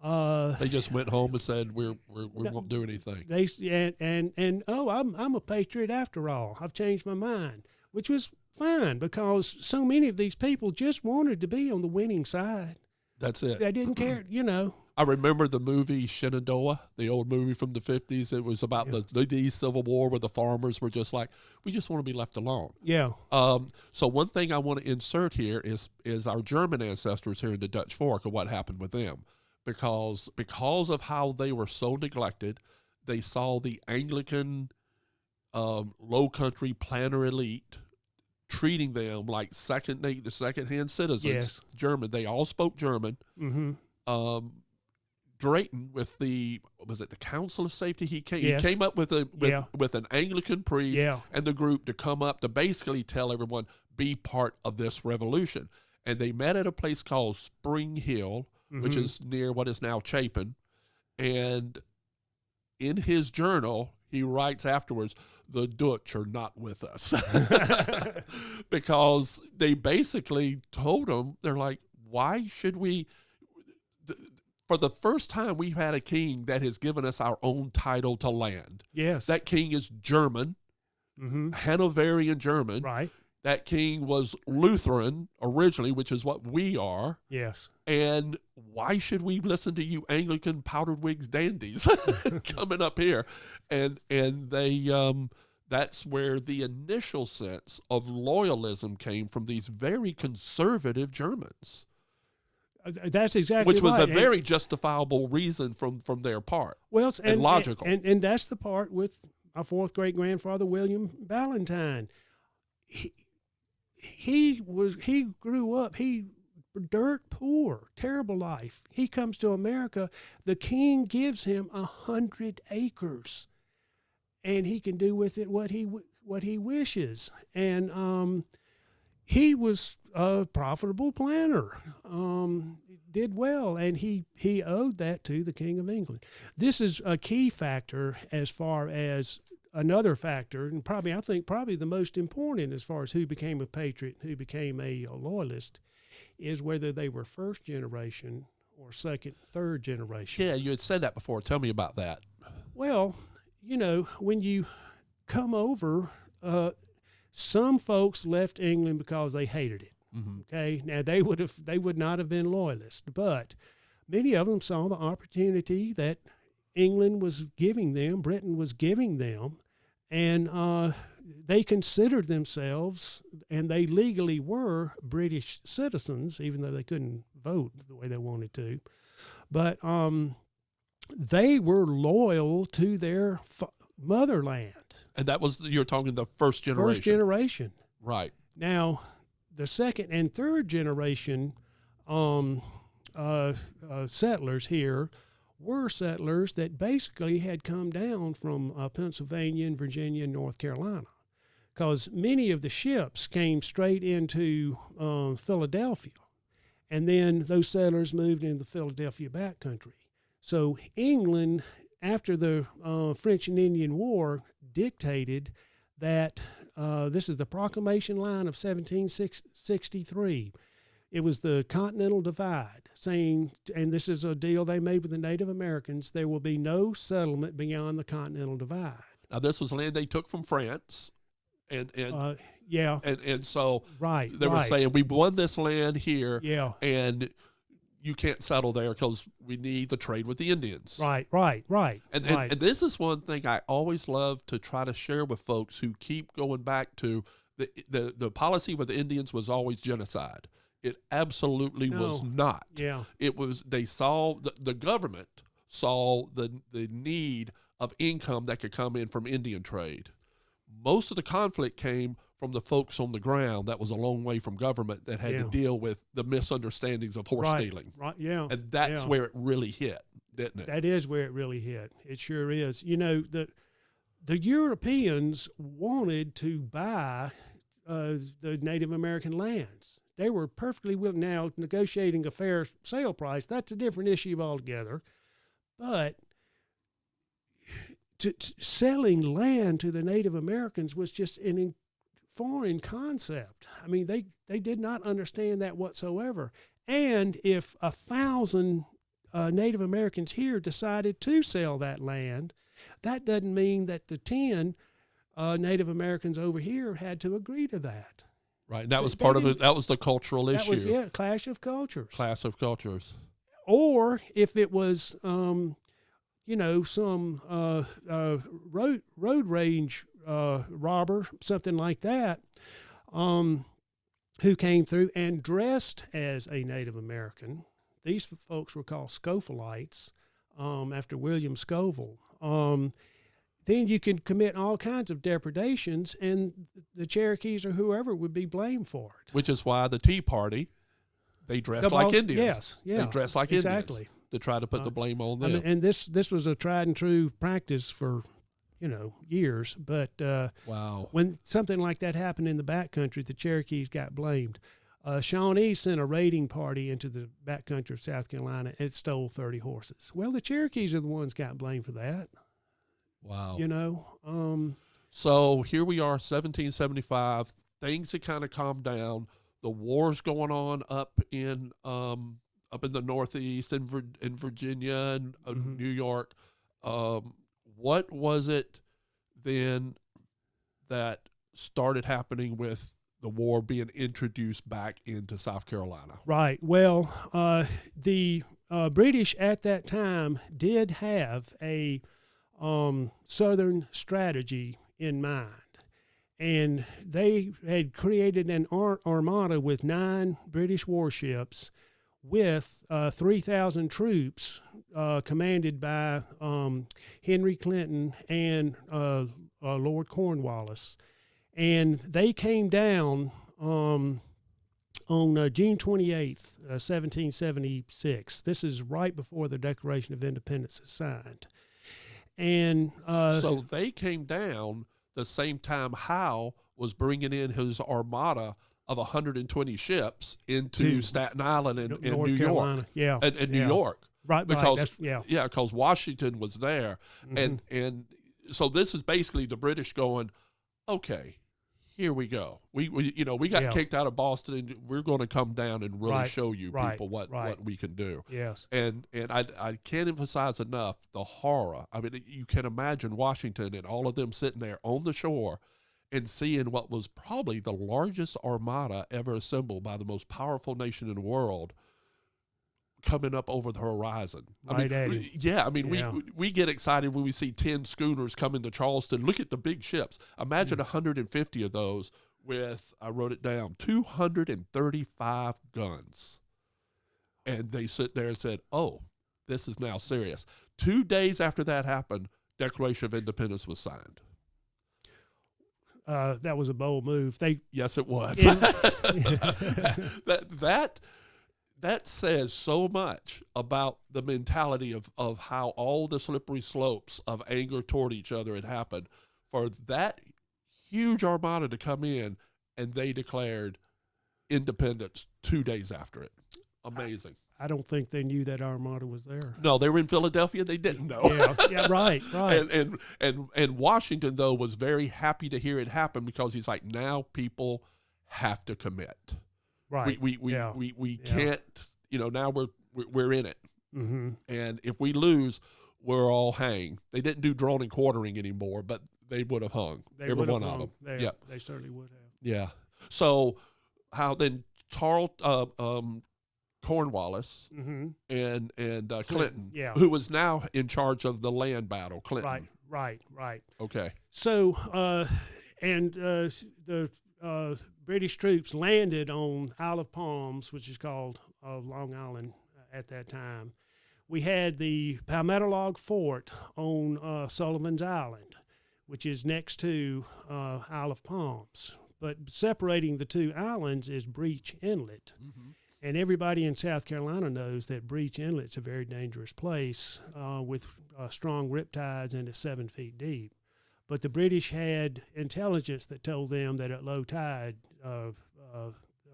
They just went home and said, we won't do anything. I'm a patriot after all. I've changed my mind, which was fine because so many of these people just wanted to be on the winning side. That's it. They didn't care, I remember the movie Shenandoah, the old movie from the 50s. It was about the Civil War where the farmers were just like, we just want to be left alone. Yeah. So one thing I want to insert here is our German ancestors here in the Dutch Fork and what happened with them. Because of how they were so neglected, they saw the Anglican low country planter elite treating them like second-hand citizens. Yes. German. They all spoke German. Mm-hmm. Drayton with the Council of Safety, he Yes. came up with an Anglican priest and the group to come up to basically tell everyone, be part of this revolution. And they met at a place called Spring Hill, which is near what is now Chapin. And in his journal, he writes afterwards, the Dutch are not with us. Because they basically told him, they're like, why should we? For the first time, we've had a king that has given us our own title to land. Yes. That king is German, Hanoverian German. Right. That king was Lutheran originally, which is what we are. Yes. And why should we listen to you Anglican powdered wigs dandies coming up here? And they that's where the initial sense of loyalism came from these very conservative Germans. That's exactly which was right. a very justifiable reason from their part. Well, and logical. And that's the part with my fourth great grandfather William Ballantyne. He grew up, dirt poor, terrible life. He comes to America. The king gives him 100 acres, and he can do with it what he wishes. And he was a profitable planter, did well, and he owed that to the King of England. This is a key factor as far as another factor, and I think the most important as far as who became a patriot, who became a loyalist, is whether they were first generation or second, third generation. Yeah, you had said that before. Tell me about that. Well, when you come over, some folks left England because they hated it. Mm-hmm. Okay, now they would not have been loyalists, but many of them saw the opportunity that England was giving them, Britain was giving them, and they considered themselves, and they legally were British citizens, even though they couldn't vote the way they wanted to. But they were loyal to their motherland. And that was, you're talking the first generation. First generation. Right. Now, the second and third generation settlers here were settlers that basically had come down from Pennsylvania and Virginia and North Carolina, because many of the ships came straight into Philadelphia, and then those settlers moved into the Philadelphia backcountry. So England, after the French and Indian War, dictated that this is the Proclamation Line of 1763. It was the Continental Divide, saying, and this is a deal they made with the Native Americans, there will be no settlement beyond the Continental Divide. Now, this was land they took from France, and so they were saying, we won this land here, and you can't settle there because we need the trade with the Indians. Right. And this is one thing I always love to try to share with folks who keep going back to the policy with the Indians was always genocide. It absolutely was not. Yeah. It was, they saw, the government saw the need of income that could come in from Indian trade. Most of the conflict came from the folks on the ground that was a long way from government that had to deal with the misunderstandings of horse stealing. Right, yeah. And that's where it really hit, didn't it? That is where it really hit. It sure is. You know, the Europeans wanted to buy the Native American lands. They were perfectly willing. Now, negotiating a fair sale price, that's a different issue altogether. But selling land to the Native Americans was just an foreign concept. I mean, they did not understand that whatsoever. And if 1,000 Native Americans here decided to sell that land, that doesn't mean that the 10 Native Americans over here had to agree to that. Right, and that was part of it. That was the cultural issue. That was, clash of cultures. Clash of cultures. Or if it was, you know, some road rage robber, something like that, who came through and dressed as a Native American. These folks were called Scovillites, after William Scoville. Then you could commit all kinds of depredations, and the Cherokees or whoever would be blamed for it. Which is why the Tea Party, they dressed like Indians. Yes, yeah. They dressed like Indians to try to put the blame on them. I mean, and this was a tried and true practice for, you know, years. But wow, when something like that happened in the backcountry, the Cherokees got blamed. Shawnees sent a raiding party into the backcountry of South Carolina and stole 30 horses. Well, the Cherokees are the ones got blamed for that. Wow. You know? So here we are, 1775. Things had kind of calmed down. The war's going on up in the Northeast in Virginia and New York. What was it then that started happening with the war being introduced back into South Carolina? Right. Well, the British at that time did have a Southern strategy in mind. And they had created an armada with 9 British warships with 3,000 troops commanded by Henry Clinton and Lord Cornwallis. And they came down on June 28th, 1776. This is right before the Declaration of Independence is signed. And so they came down the same time Howe was bringing in his armada of 120 ships into Staten Island and North New Carolina. York. And New York. Right, because right. Because Washington was there. And so this is basically the British going, okay, here we go. We got kicked out of Boston, and we're going to come down and really show you people what we can do. Yes. And I can't emphasize enough the horror. I mean, you can imagine Washington and all of them sitting there on the shore and seeing what was probably the largest armada ever assembled by the most powerful nation in the world coming up over the horizon. We get excited when we see 10 schooners come into Charleston. Look at the big ships. Imagine 150 of those with, I wrote it down, 235 guns. And they sit there and said, oh, this is now serious. 2 days after that happened, Declaration of Independence was signed. That was a bold move. Yes, it was. That says so much about the mentality of how all the slippery slopes of anger toward each other had happened. For that huge armada to come in, and they declared independence 2 days after it. Amazing. I don't think they knew that armada was there. No, they were in Philadelphia. They didn't know. Right. And Washington, though, was very happy to hear it happen because he's like, now people have to commit. Right. We can't, now we're in it. Mm-hmm. And if we lose, we're all hanged. They didn't do drawn and quartering anymore, but they would have hung. Every one of them. They certainly would have. Yeah. So how then Cornwallis and Clinton, who was now in charge of the land battle, Clinton. Right. Okay. So, the British troops landed on Isle of Palms, which is called Long Island at that time. We had the Palmetto Log Fort on Sullivan's Island, which is next to Isle of Palms. but separating the two islands is Breach Inlet. Mm-hmm. And everybody in South Carolina knows that Breach Inlet's a very dangerous place with strong riptides and it's 7 feet deep. But the British had intelligence that told them that at low tide,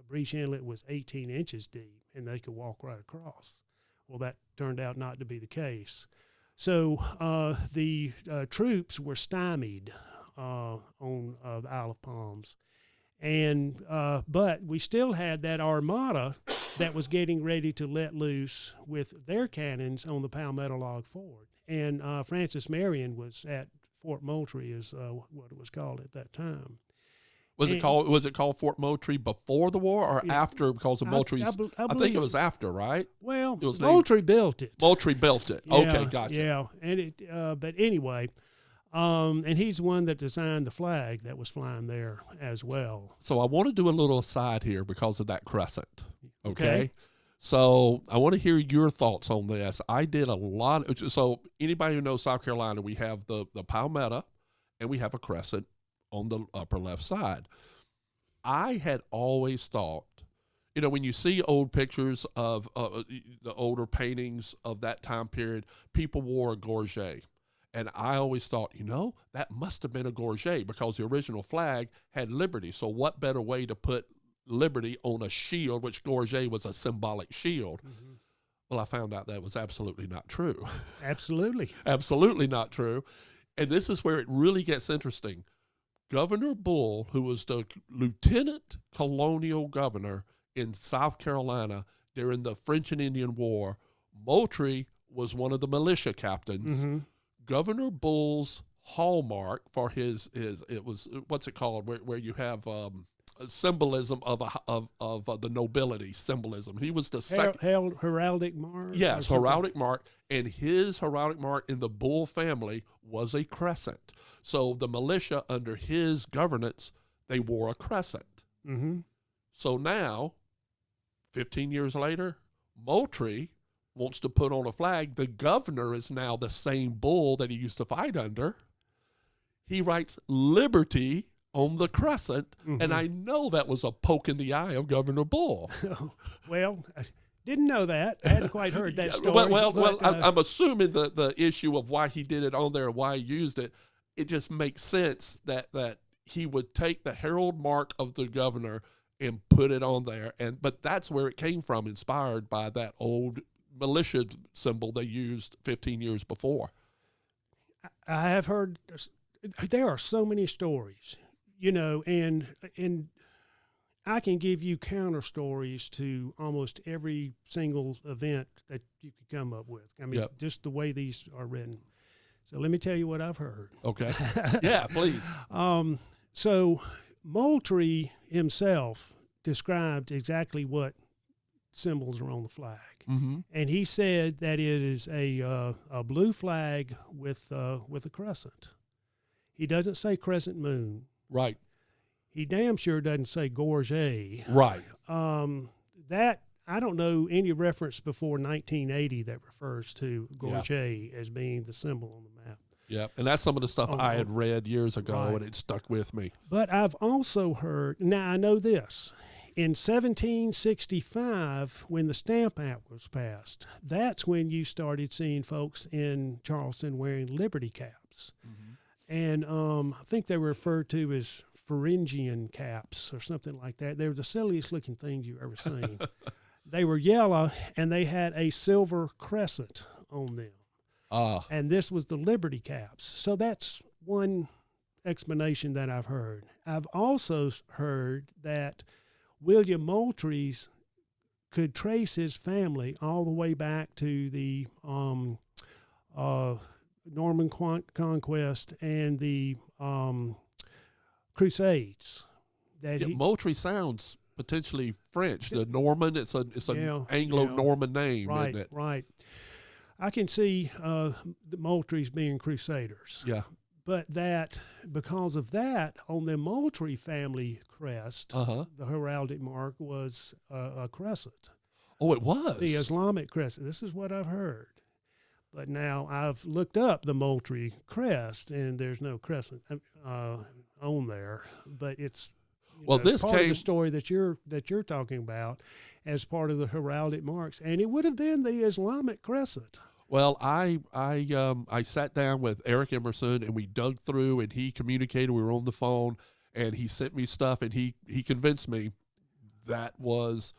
Breach Inlet was 18 inches deep and they could walk right across. Well, that turned out not to be the case. So the troops were stymied on the Isle of Palms. And but we still had that armada that was getting ready to let loose with their cannons on the Palmetto Log Ford. And Francis Marion was at Fort Moultrie, is what it was called at that time. Was it called Fort Moultrie before the war or after? Because of Moultrie's, I think it was after, right? Well, Moultrie built it. Moultrie built it. Yeah, okay, gotcha. Yeah, and it. But anyway. And he's the one that designed the flag that was flying there as well. So I want to do a little aside here because of that crescent. Okay. So I want to hear your thoughts on this. I did a lot. So anybody who knows South Carolina, we have the Palmetto and we have a crescent on the upper left side. I had always thought, when you see old pictures of the older paintings of that time period, people wore a gorget. And I always thought, that must have been a gorget because the original flag had liberty. So what better way to put liberty on a shield, which gorget was a symbolic shield? Mm-hmm. Well, I found out that was absolutely not true. Absolutely. Absolutely not true. And this is where it really gets interesting. Governor Bull, who was the lieutenant colonial governor in South Carolina during the French and Indian War, Moultrie was one of the militia captains. Mm-hmm. Governor Bull's hallmark for his it was, what's it called, where you have symbolism of the nobility symbolism. He was the heraldic mark. Yes, heraldic mark, and his heraldic mark in the Bull family was a crescent. So the militia under his governance, they wore a crescent. Mm-hmm. So now, 15 years later, Moultrie wants to put on a flag. The governor is now the same Bull that he used to fight under. He writes liberty on the crescent, mm-hmm. and I know that was a poke in the eye of Governor Bull. Well, I didn't know that. I hadn't quite heard that story. I'm assuming the issue of why he did it on there and why he used it, it just makes sense that he would take the herald mark of the governor and put it on there. But that's where it came from, inspired by that old militia symbol they used 15 years before. I have heard there are so many stories, and I can give you counter stories to almost every single event that you could come up with. I mean, just the way these are written. So let me tell you what I've heard. Okay. Yeah, please. So Moultrie himself described exactly what symbols are on the flag. Mm-hmm. And he said that it is a blue flag with a crescent. He doesn't say crescent moon. Right. He damn sure doesn't say gorget. Right. That I don't know any reference before 1980 that refers to gorget as being the symbol on the map. Yeah, and that's some of the stuff I had read years ago, and it stuck with me. But I've also heard, now I know this, in 1765, when the Stamp Act was passed, that's when you started seeing folks in Charleston wearing Liberty caps. Mm-hmm. And I think they were referred to as Pharyngian caps or something like that. They were the silliest looking things you've ever seen. They were yellow, and they had a silver crescent on them. And this was the Liberty caps. So that's one explanation that I've heard. I've also heard that William Moultrie could trace his family all the way back to the Norman Conquest and the Crusades. Moultrie sounds potentially French. The Norman, it's an Anglo-Norman name, right, isn't it? Right. I can see the Moultries being crusaders. Yeah. But that, because of that, on the Moultrie family crest, the heraldic mark was a crescent. Oh, it was? The Islamic crescent. This is what I've heard. But now I've looked up the Moultrie crest, and there's no crescent on there. But it's this part of came the story that you're talking about as part of the heraldic marks, and it would have been the Islamic crescent. Well, I sat down with Eric Emerson, and we dug through, and he communicated. We were on the phone, and he sent me stuff, and he convinced me that was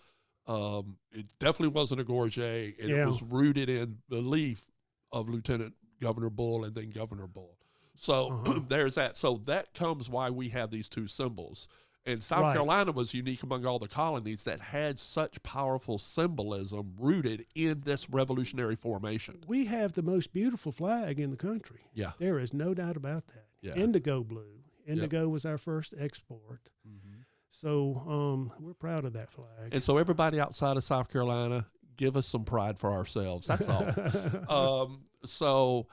it definitely wasn't a gorget, and it was rooted in belief of Lieutenant Governor Bull and then Governor Bull. So there's that. So that comes why we have these two symbols. And South Carolina was unique among all the colonies that had such powerful symbolism rooted in this revolutionary formation. We have the most beautiful flag in the country. Yeah. There is no doubt about that. Yeah. Indigo blue. Indigo was our first export. Mm-hmm. So we're proud of that flag. And so everybody outside of South Carolina, give us some pride for ourselves. That's all. So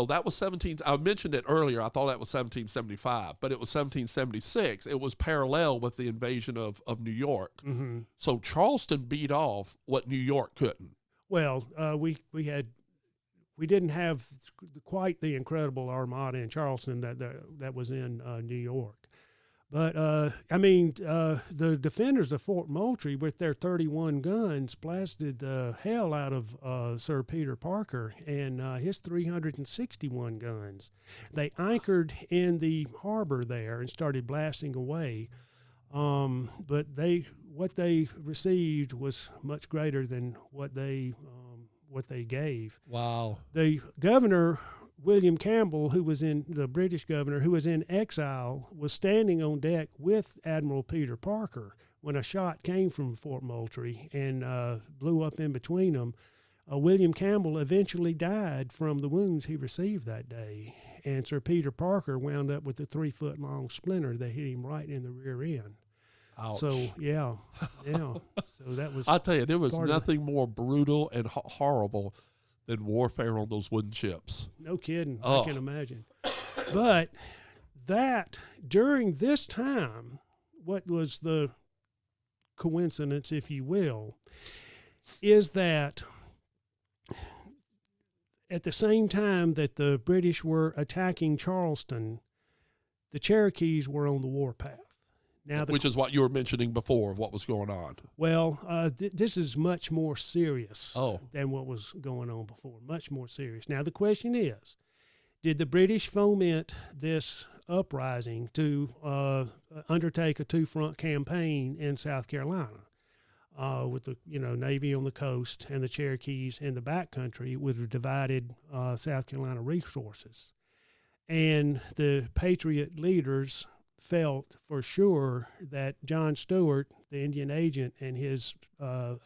that was 17. I mentioned it earlier. I thought that was 1775, but it was 1776. It was parallel with the invasion of New York. Mm-hmm. So Charleston beat off what New York couldn't. Well, we didn't have quite the incredible armada in Charleston that was in New York. But, the defenders of Fort Moultrie with their 31 guns blasted the hell out of Sir Peter Parker and his 361 guns. They anchored in the harbor there and started blasting away. But what they received was much greater than what they gave. Wow. The governor, William Campbell, the British governor, who was in exile, was standing on deck with Admiral Peter Parker when a shot came from Fort Moultrie and blew up in between them. William Campbell eventually died from the wounds he received that day, and Sir Peter Parker wound up with a 3-foot-long splinter that hit him right in the rear end. Ouch. So, yeah. So that was... I'll tell you, there was nothing more brutal and horrible than warfare on those wooden ships. No kidding. I can imagine. But during this time, what was the coincidence, if you will, is that at the same time that the British were attacking Charleston, the Cherokees were on the warpath. Now, which is what you were mentioning before of what was going on. Well, this is much more serious than what was going on before, much more serious. Now, the question is, did the British foment this uprising to undertake a two-front campaign in South Carolina with the Navy on the coast and the Cherokees in the backcountry with divided South Carolina resources? And the Patriot leaders felt for sure that John Stewart, the Indian agent, and his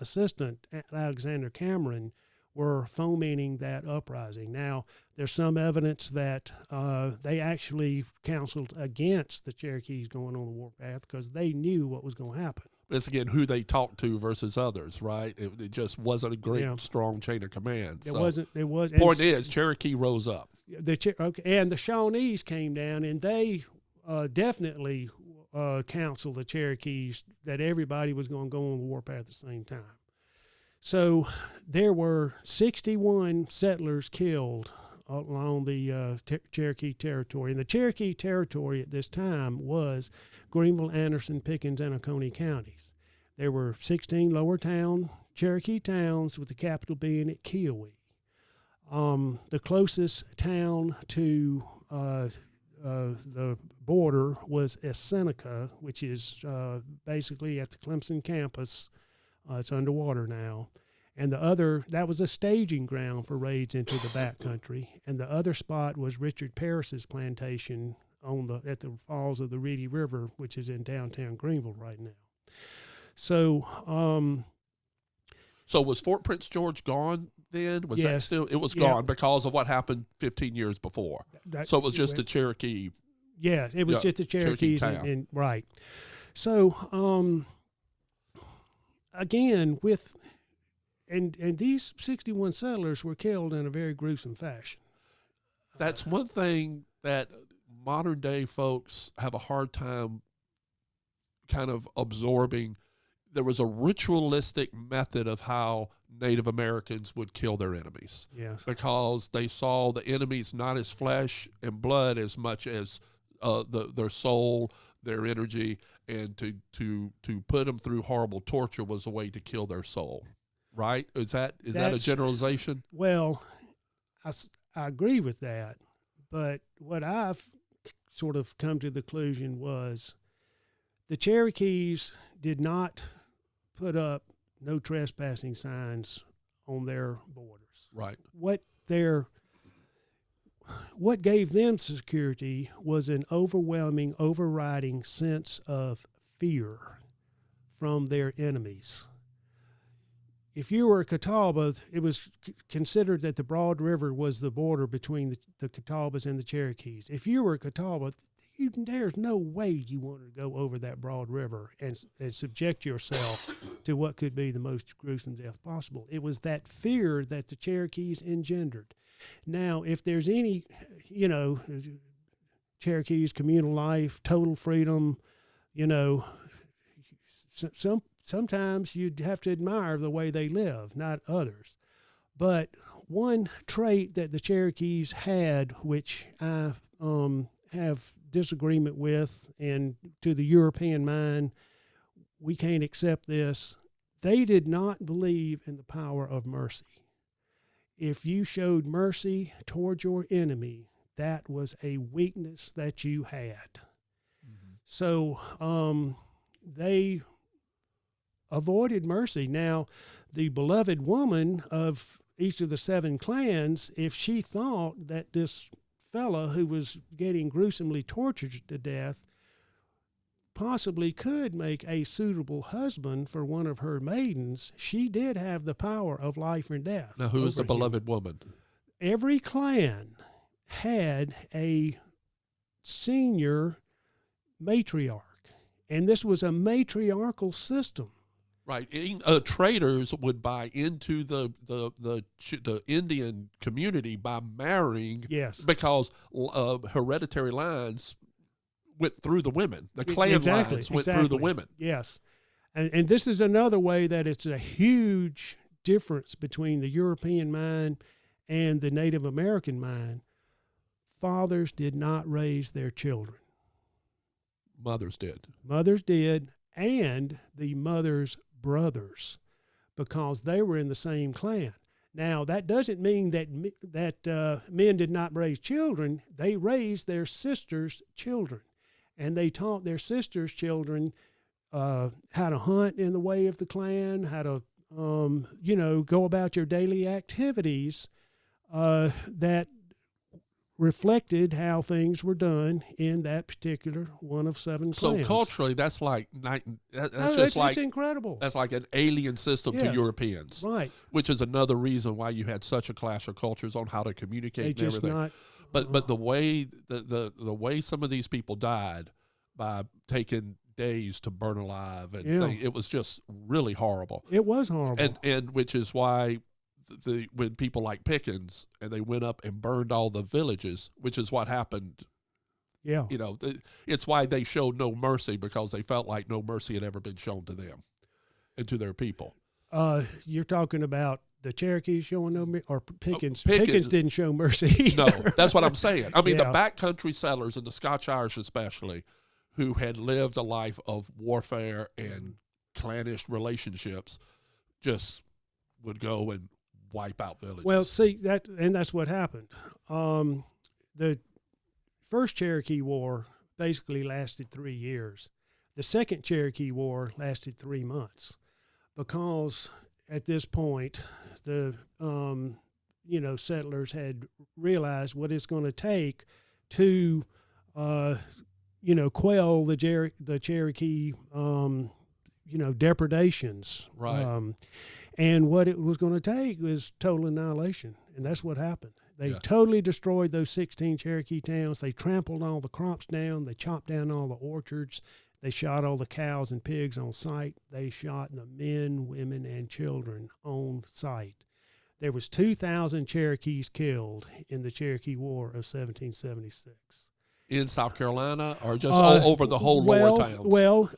assistant, Alexander Cameron, were fomenting that uprising. Now, there's some evidence that they actually counseled against the Cherokees going on the warpath because they knew what was going to happen. But it's, again, who they talked to versus others, right? It just wasn't a great, strong chain of command. It wasn't. Point is, Cherokee rose up. And the Shawnees came down, and they definitely counseled the Cherokees that everybody was going to go on the warpath at the same time. So there were 61 settlers killed along the Cherokee territory. And the Cherokee territory at this time was Greenville, Anderson, Pickens, and Oconee counties. There were 16 lower town Cherokee towns with the capital being at Kiowee. The closest town to the border was Seneca, which is basically at the Clemson campus. It's underwater now. And that was a staging ground for raids into the backcountry. And the other spot was Richard Parris's plantation at the falls of the Reedy River, which is in downtown Greenville right now. So, so was Fort Prince George gone then? Yes. That still? It was gone because of what happened 15 years before. So it was just the Cherokee. Yeah, it was just the Cherokees. And right. So, again, and these 61 settlers were killed in a very gruesome fashion. That's one thing that modern day folks have a hard time kind of absorbing. There was a ritualistic method of how Native Americans would kill their enemies. Yes. Because they saw the enemies not as flesh and blood as much as their soul, their energy, and to put them through horrible torture was a way to kill their soul. Right? Is that a generalization? Well, I agree with that, but what I've sort of come to the conclusion was the Cherokees did not put up no trespassing signs on their borders. Right. What gave them security was an overwhelming, overriding sense of fear from their enemies. If you were a Catawba, it was considered that the Broad River was the border between the Catawbas and the Cherokees. If you were a Catawba, there's no way you wanted to go over that Broad River and subject yourself to what could be the most gruesome death possible. It was that fear that the Cherokees engendered. Now, if there's any, Cherokees, communal life, total freedom, sometimes you'd have to admire the way they live, not others. But one trait that the Cherokees had, which I have disagreement with, and to the European mind, we can't accept this, they did not believe in the power of mercy. If you showed mercy toward your enemy, that was a weakness that you had. Mm-hmm. So they avoided mercy. Now, the beloved woman of each of the 7 clans, if she thought that this fella who was getting gruesomely tortured to death possibly could make a suitable husband for one of her maidens, she did have the power of life and death. Now, who's the beloved woman? Every clan had a senior matriarch, and this was a matriarchal system. Right. Traders would buy into the Indian community by marrying. Yes. Because hereditary lines went through the women. The clan lines went through the women. Yes. And this is another way that it's a huge difference between the European mind and the Native American mind. Fathers did not raise their children. Mothers did. Mothers did, and the mother's brothers, because they were in the same clan. Now, that doesn't mean that men did not raise children. They raised their sisters' children, and they taught their sisters' children how to hunt in the way of the clan, how to, go about your daily activities that reflected how things were done in that particular one of 7 clans. So culturally, that's like it's incredible. That's like an alien system to Europeans, right? Which is another reason why you had such a clash of cultures on how to communicate and everything. But the way the way some of these people died by taking days to burn alive, and it was just really horrible. It was horrible, and which is why. When people like Pickens and they went up and burned all the villages, which is what happened. Yeah. It's why they showed no mercy, because they felt like no mercy had ever been shown to them and to their people. You're talking about the Cherokees showing no mercy, or Pickens? Pickens didn't show mercy. No, that's what I'm saying. I mean, the backcountry settlers, and the Scotch-Irish especially, who had lived a life of warfare and clannish relationships, just would go and wipe out villages. Well, see, that's what happened. The first Cherokee War basically lasted 3 years. The second Cherokee War lasted 3 months, because at this point the settlers had realized what it's going to take to quell the Cherokee depredations. Right. And what it was going to take was total annihilation, and that's what happened. They totally destroyed those 16 Cherokee towns. They trampled all the crops down. They chopped down all the orchards. They shot all the cows and pigs on sight. They shot the men, women, and children on sight. There was 2,000 Cherokees killed in the Cherokee War of 1776. In South Carolina, or just all over the whole lower towns? Well,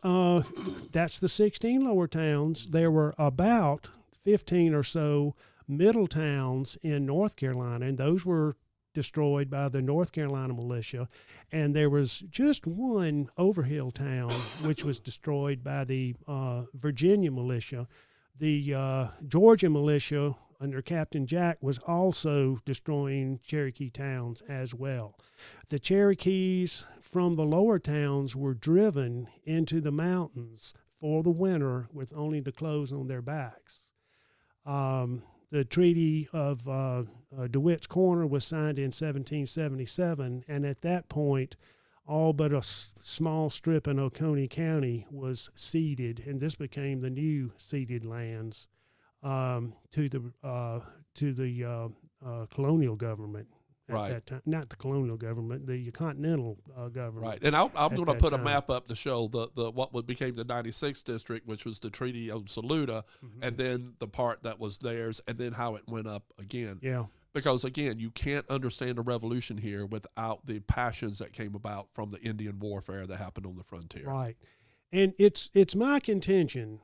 that's the 16 lower towns. There were about 15 or so middle towns in North Carolina, and those were destroyed by the North Carolina militia, and there was just one Overhill town which was destroyed by the Virginia militia. The Georgia militia under Captain Jack was also destroying Cherokee towns as well. The Cherokees from the lower towns were driven into the mountains for the winter with only the clothes on their backs. The Treaty of DeWitt's Corner was signed in 1777, and at that point, all but a small strip in Oconee County was ceded, and this became the new ceded lands to the colonial government at that time. Not the colonial government, the continental government. Right, and I'm going to put a map up to show the what became the 96th district, which was the Treaty of Saluda, and then the part that was theirs, and then how it went up again. Yeah. Because, again, you can't understand the revolution here without the passions that came about from the Indian warfare that happened on the frontier. Right. And it's my contention.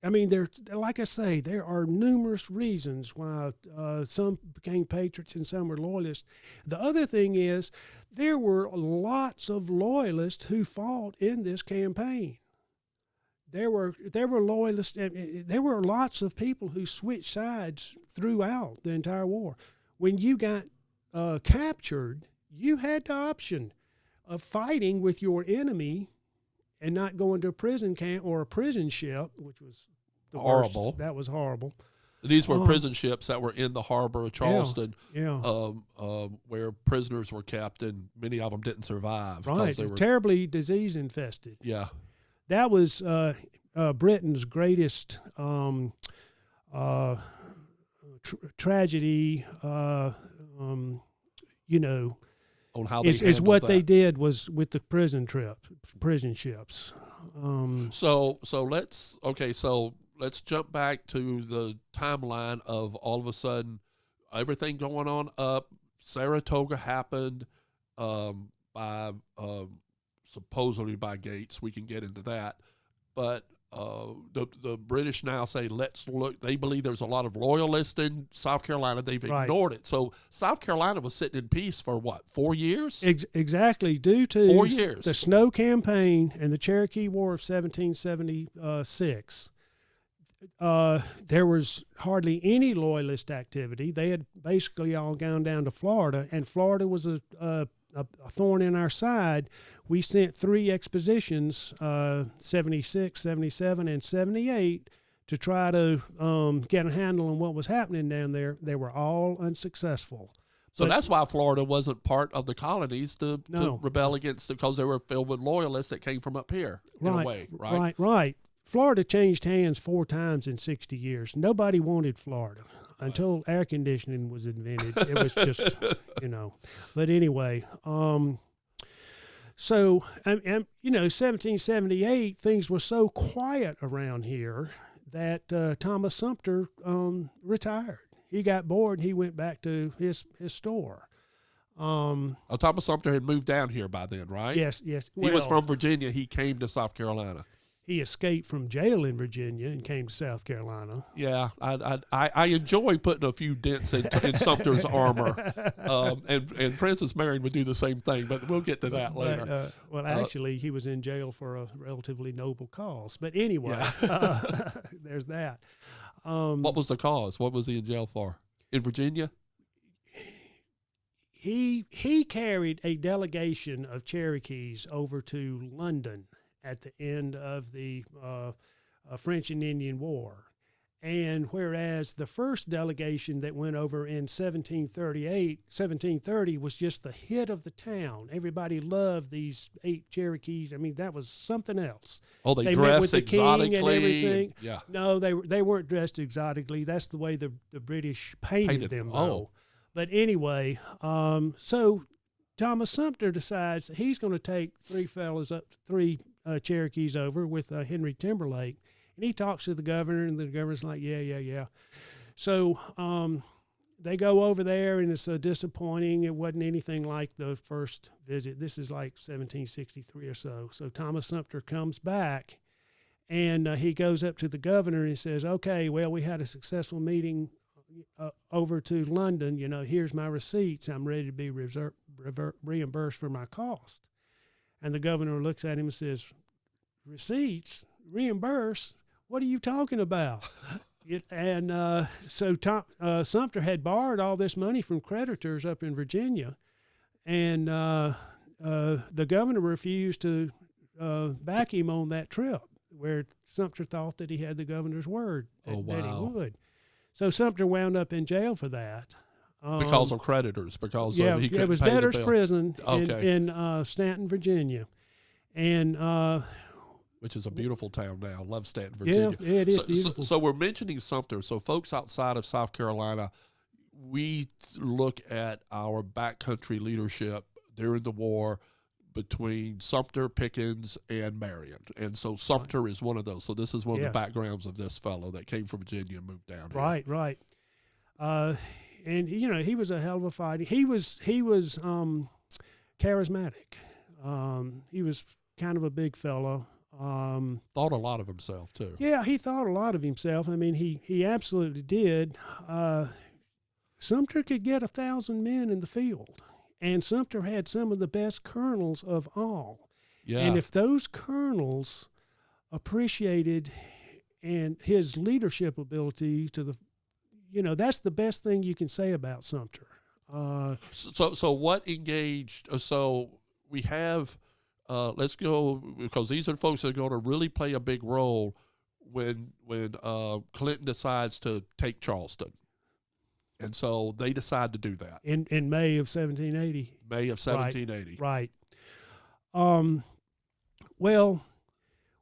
I mean, like I say, there are numerous reasons why some became patriots and some were loyalists. The other thing is there were lots of loyalists who fought in this campaign. There were loyalists. There were lots of people who switched sides throughout the entire war. When you got captured, you had the option of fighting with your enemy and not going to a prison camp or a prison ship, which was the horrible. Worst. That was horrible. These were prison ships that were in the harbor of Charleston, yeah. Where prisoners were kept, and many of them didn't survive. Right, they were terribly disease infested. Yeah. That was Britain's greatest tragedy, on how they is what that. they did was with the prison ships. So let's jump back to the timeline of all of a sudden everything going on up. Saratoga happened by supposedly by Gates. We can get into that, but the British now say, let's look. They believe there's a lot of loyalists in South Carolina. They've ignored it. So South Carolina was sitting in peace for what, 4 years? Exactly, due to 4 years. The Snow Campaign and the Cherokee War of 1776. There was hardly any loyalist activity. They had basically all gone down to Florida, and Florida was a thorn in our side. We sent 3 expeditions, 76, 77, and 78, to try to get a handle on what was happening down there. They were all unsuccessful. So that's why Florida wasn't part of the colonies to rebel against, because they were filled with loyalists that came from up here, in a way, right? Right. Florida changed hands 4 times in 60 years. Nobody wanted Florida until air conditioning was invented. It was just, But anyway, so, 1778, things were so quiet around here that Thomas Sumter retired. He got bored and he went back to his store. Thomas Sumter had moved down here by then, right? Yes. He was from Virginia. He came to South Carolina. He escaped from jail in Virginia and came to South Carolina. Yeah, I enjoy putting a few dents in Sumter's armor, and Francis Marion would do the same thing, but we'll get to that later. Actually, he was in jail for a relatively noble cause. But anyway, there's that. What was the cause? What was he in jail for? In Virginia? He carried a delegation of Cherokees over to London at the end of the French and Indian War. And whereas the first delegation that went over in 1730 was just the hit of the town. Everybody loved these 8 Cherokees. I mean, that was something else. Oh, they met dressed with the exotically. King and everything. Yeah. No, they weren't dressed exotically. That's the way the British painted them, though. But anyway, so Thomas Sumter decides that he's going to take 3 Cherokees over with Henry Timberlake, and he talks to the governor, and the governor's like, yeah. So they go over there, and it's disappointing. It wasn't anything like the first visit. This is like 1763 or so. So Thomas Sumter comes back, and he goes up to the governor and he says, okay, well, we had a successful meeting over to London. Here's my receipts. I'm ready to be reimbursed for my cost. And the governor looks at him and says, receipts? Reimburse? What are you talking about? So Sumter had borrowed all this money from creditors up in Virginia, and the governor refused to back him on that trip, where Sumter thought that he had the governor's word that he would. So Sumter wound up in jail for that. Because of creditors, he couldn't pay the bill. It was debtor's prison in Stanton, Virginia. And which is a beautiful town now. Love Stanton, Virginia. Yeah, it is beautiful. So we're mentioning Sumter. So folks outside of South Carolina, we look at our backcountry leadership during the war between Sumter, Pickens, and Marion. And so Sumter is one of those. So this is one of the backgrounds of this fellow that came from Virginia and moved down here. Right. And, he was a hell of a fighter. He was charismatic. He was kind of a big fellow. Thought a lot of himself, too. Yeah, he thought a lot of himself. I mean, he absolutely did. Sumter could get 1,000 men in the field, and Sumter had some of the best colonels of all. Yeah. And if those colonels appreciated and his leadership ability that's the best thing you can say about Sumter. So what engaged? So we have. Let's go, because these are the folks that are going to really play a big role when Clinton decides to take Charleston. And so they decide to do that. In May of 1780. May of 1780. Right. Well,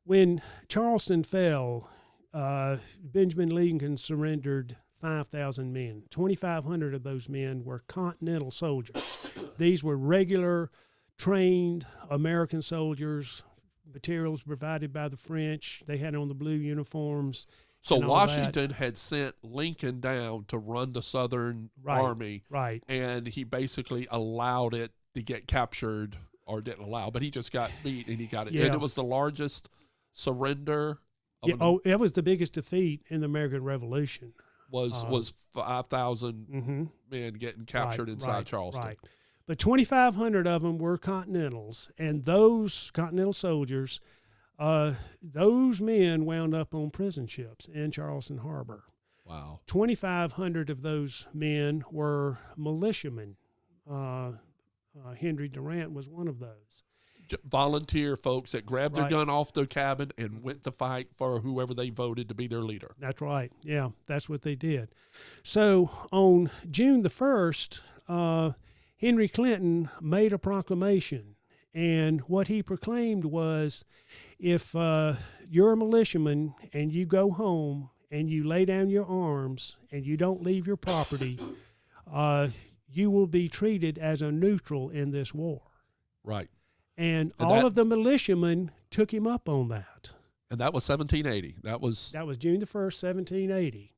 when Charleston fell, Benjamin Lincoln surrendered 5,000 men. 2,500 of those men were Continental soldiers. These were regular trained American soldiers, materials provided by the French. They had on the blue uniforms. So Washington had sent Lincoln down to run the Southern Army. Right. And he basically allowed it to get captured, or didn't allow, but he just got beat and he got it. Yeah. And it was the largest surrender. It was the biggest defeat in the American Revolution. Was 5,000 men getting captured inside Charleston. Right. But 2,500 of them were Continentals, and those Continental soldiers, those men wound up on prison ships in Charleston Harbor. Wow. 2,500 of those men were militiamen. Henry Durant was one of those. Volunteer folks that grabbed their gun off their cabin and went to fight for whoever they voted to be their leader. That's right. Yeah, that's what they did. So on June the 1st, Henry Clinton made a proclamation, and what he proclaimed was, if you're a militiaman and you go home and you lay down your arms and you don't leave your property, you will be treated as a neutral in this war. Right. And all of the militiamen took him up on that. And that was 1780. That was June the 1st, 1780.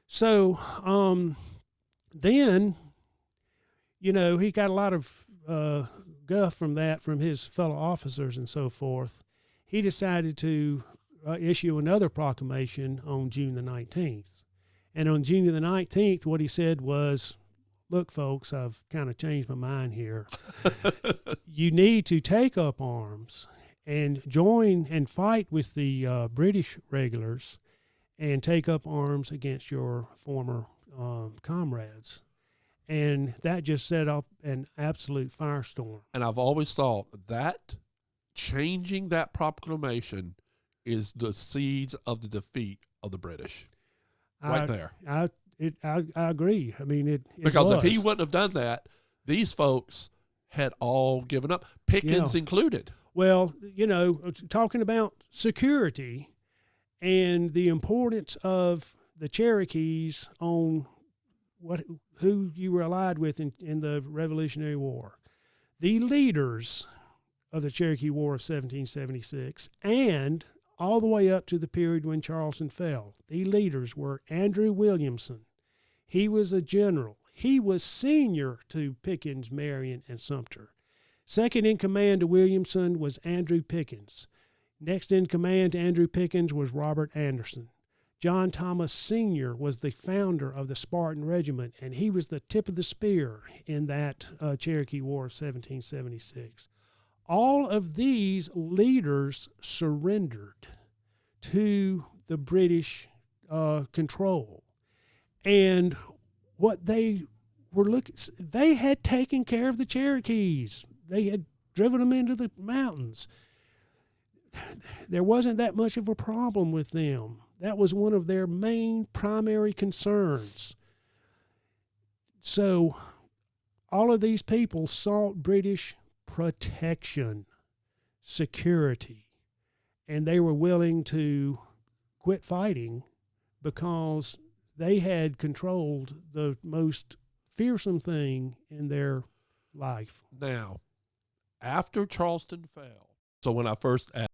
So then, he got a lot of guff from his fellow officers and so forth. He decided to issue another proclamation on June the 19th. And on June the 19th, what he said was, look, folks, I've kind of changed my mind here. You need to take up arms and join and fight with the British regulars and take up arms against your former comrades. And that just set off an absolute firestorm. And I've always thought that changing that proclamation is the seeds of the defeat of the British. There. I agree. I mean, because if he wouldn't have done that, these folks had all given up, Pickens included. Well, talking about security and the importance of the Cherokees on who you were allied with in the Revolutionary War. The leaders of the Cherokee War of 1776 and all the way up to the period when Charleston fell, the leaders were Andrew Williamson. He was a general. He was senior to Pickens, Marion, and Sumter. Second in command to Williamson was Andrew Pickens. Next in command to Andrew Pickens was Robert Anderson. John Thomas Sr. was the founder of the Spartan Regiment, and he was the tip of the spear in that Cherokee War of 1776. All of these leaders surrendered to the British control. And what they were they had taken care of the Cherokees. They had driven them into the mountains. There wasn't that much of a problem with them. That was one of their main primary concerns. So all of these people sought British protection, security, and they were willing to quit fighting because they had controlled the most fearsome thing in their life. Now, after Charleston fell, so when I first asked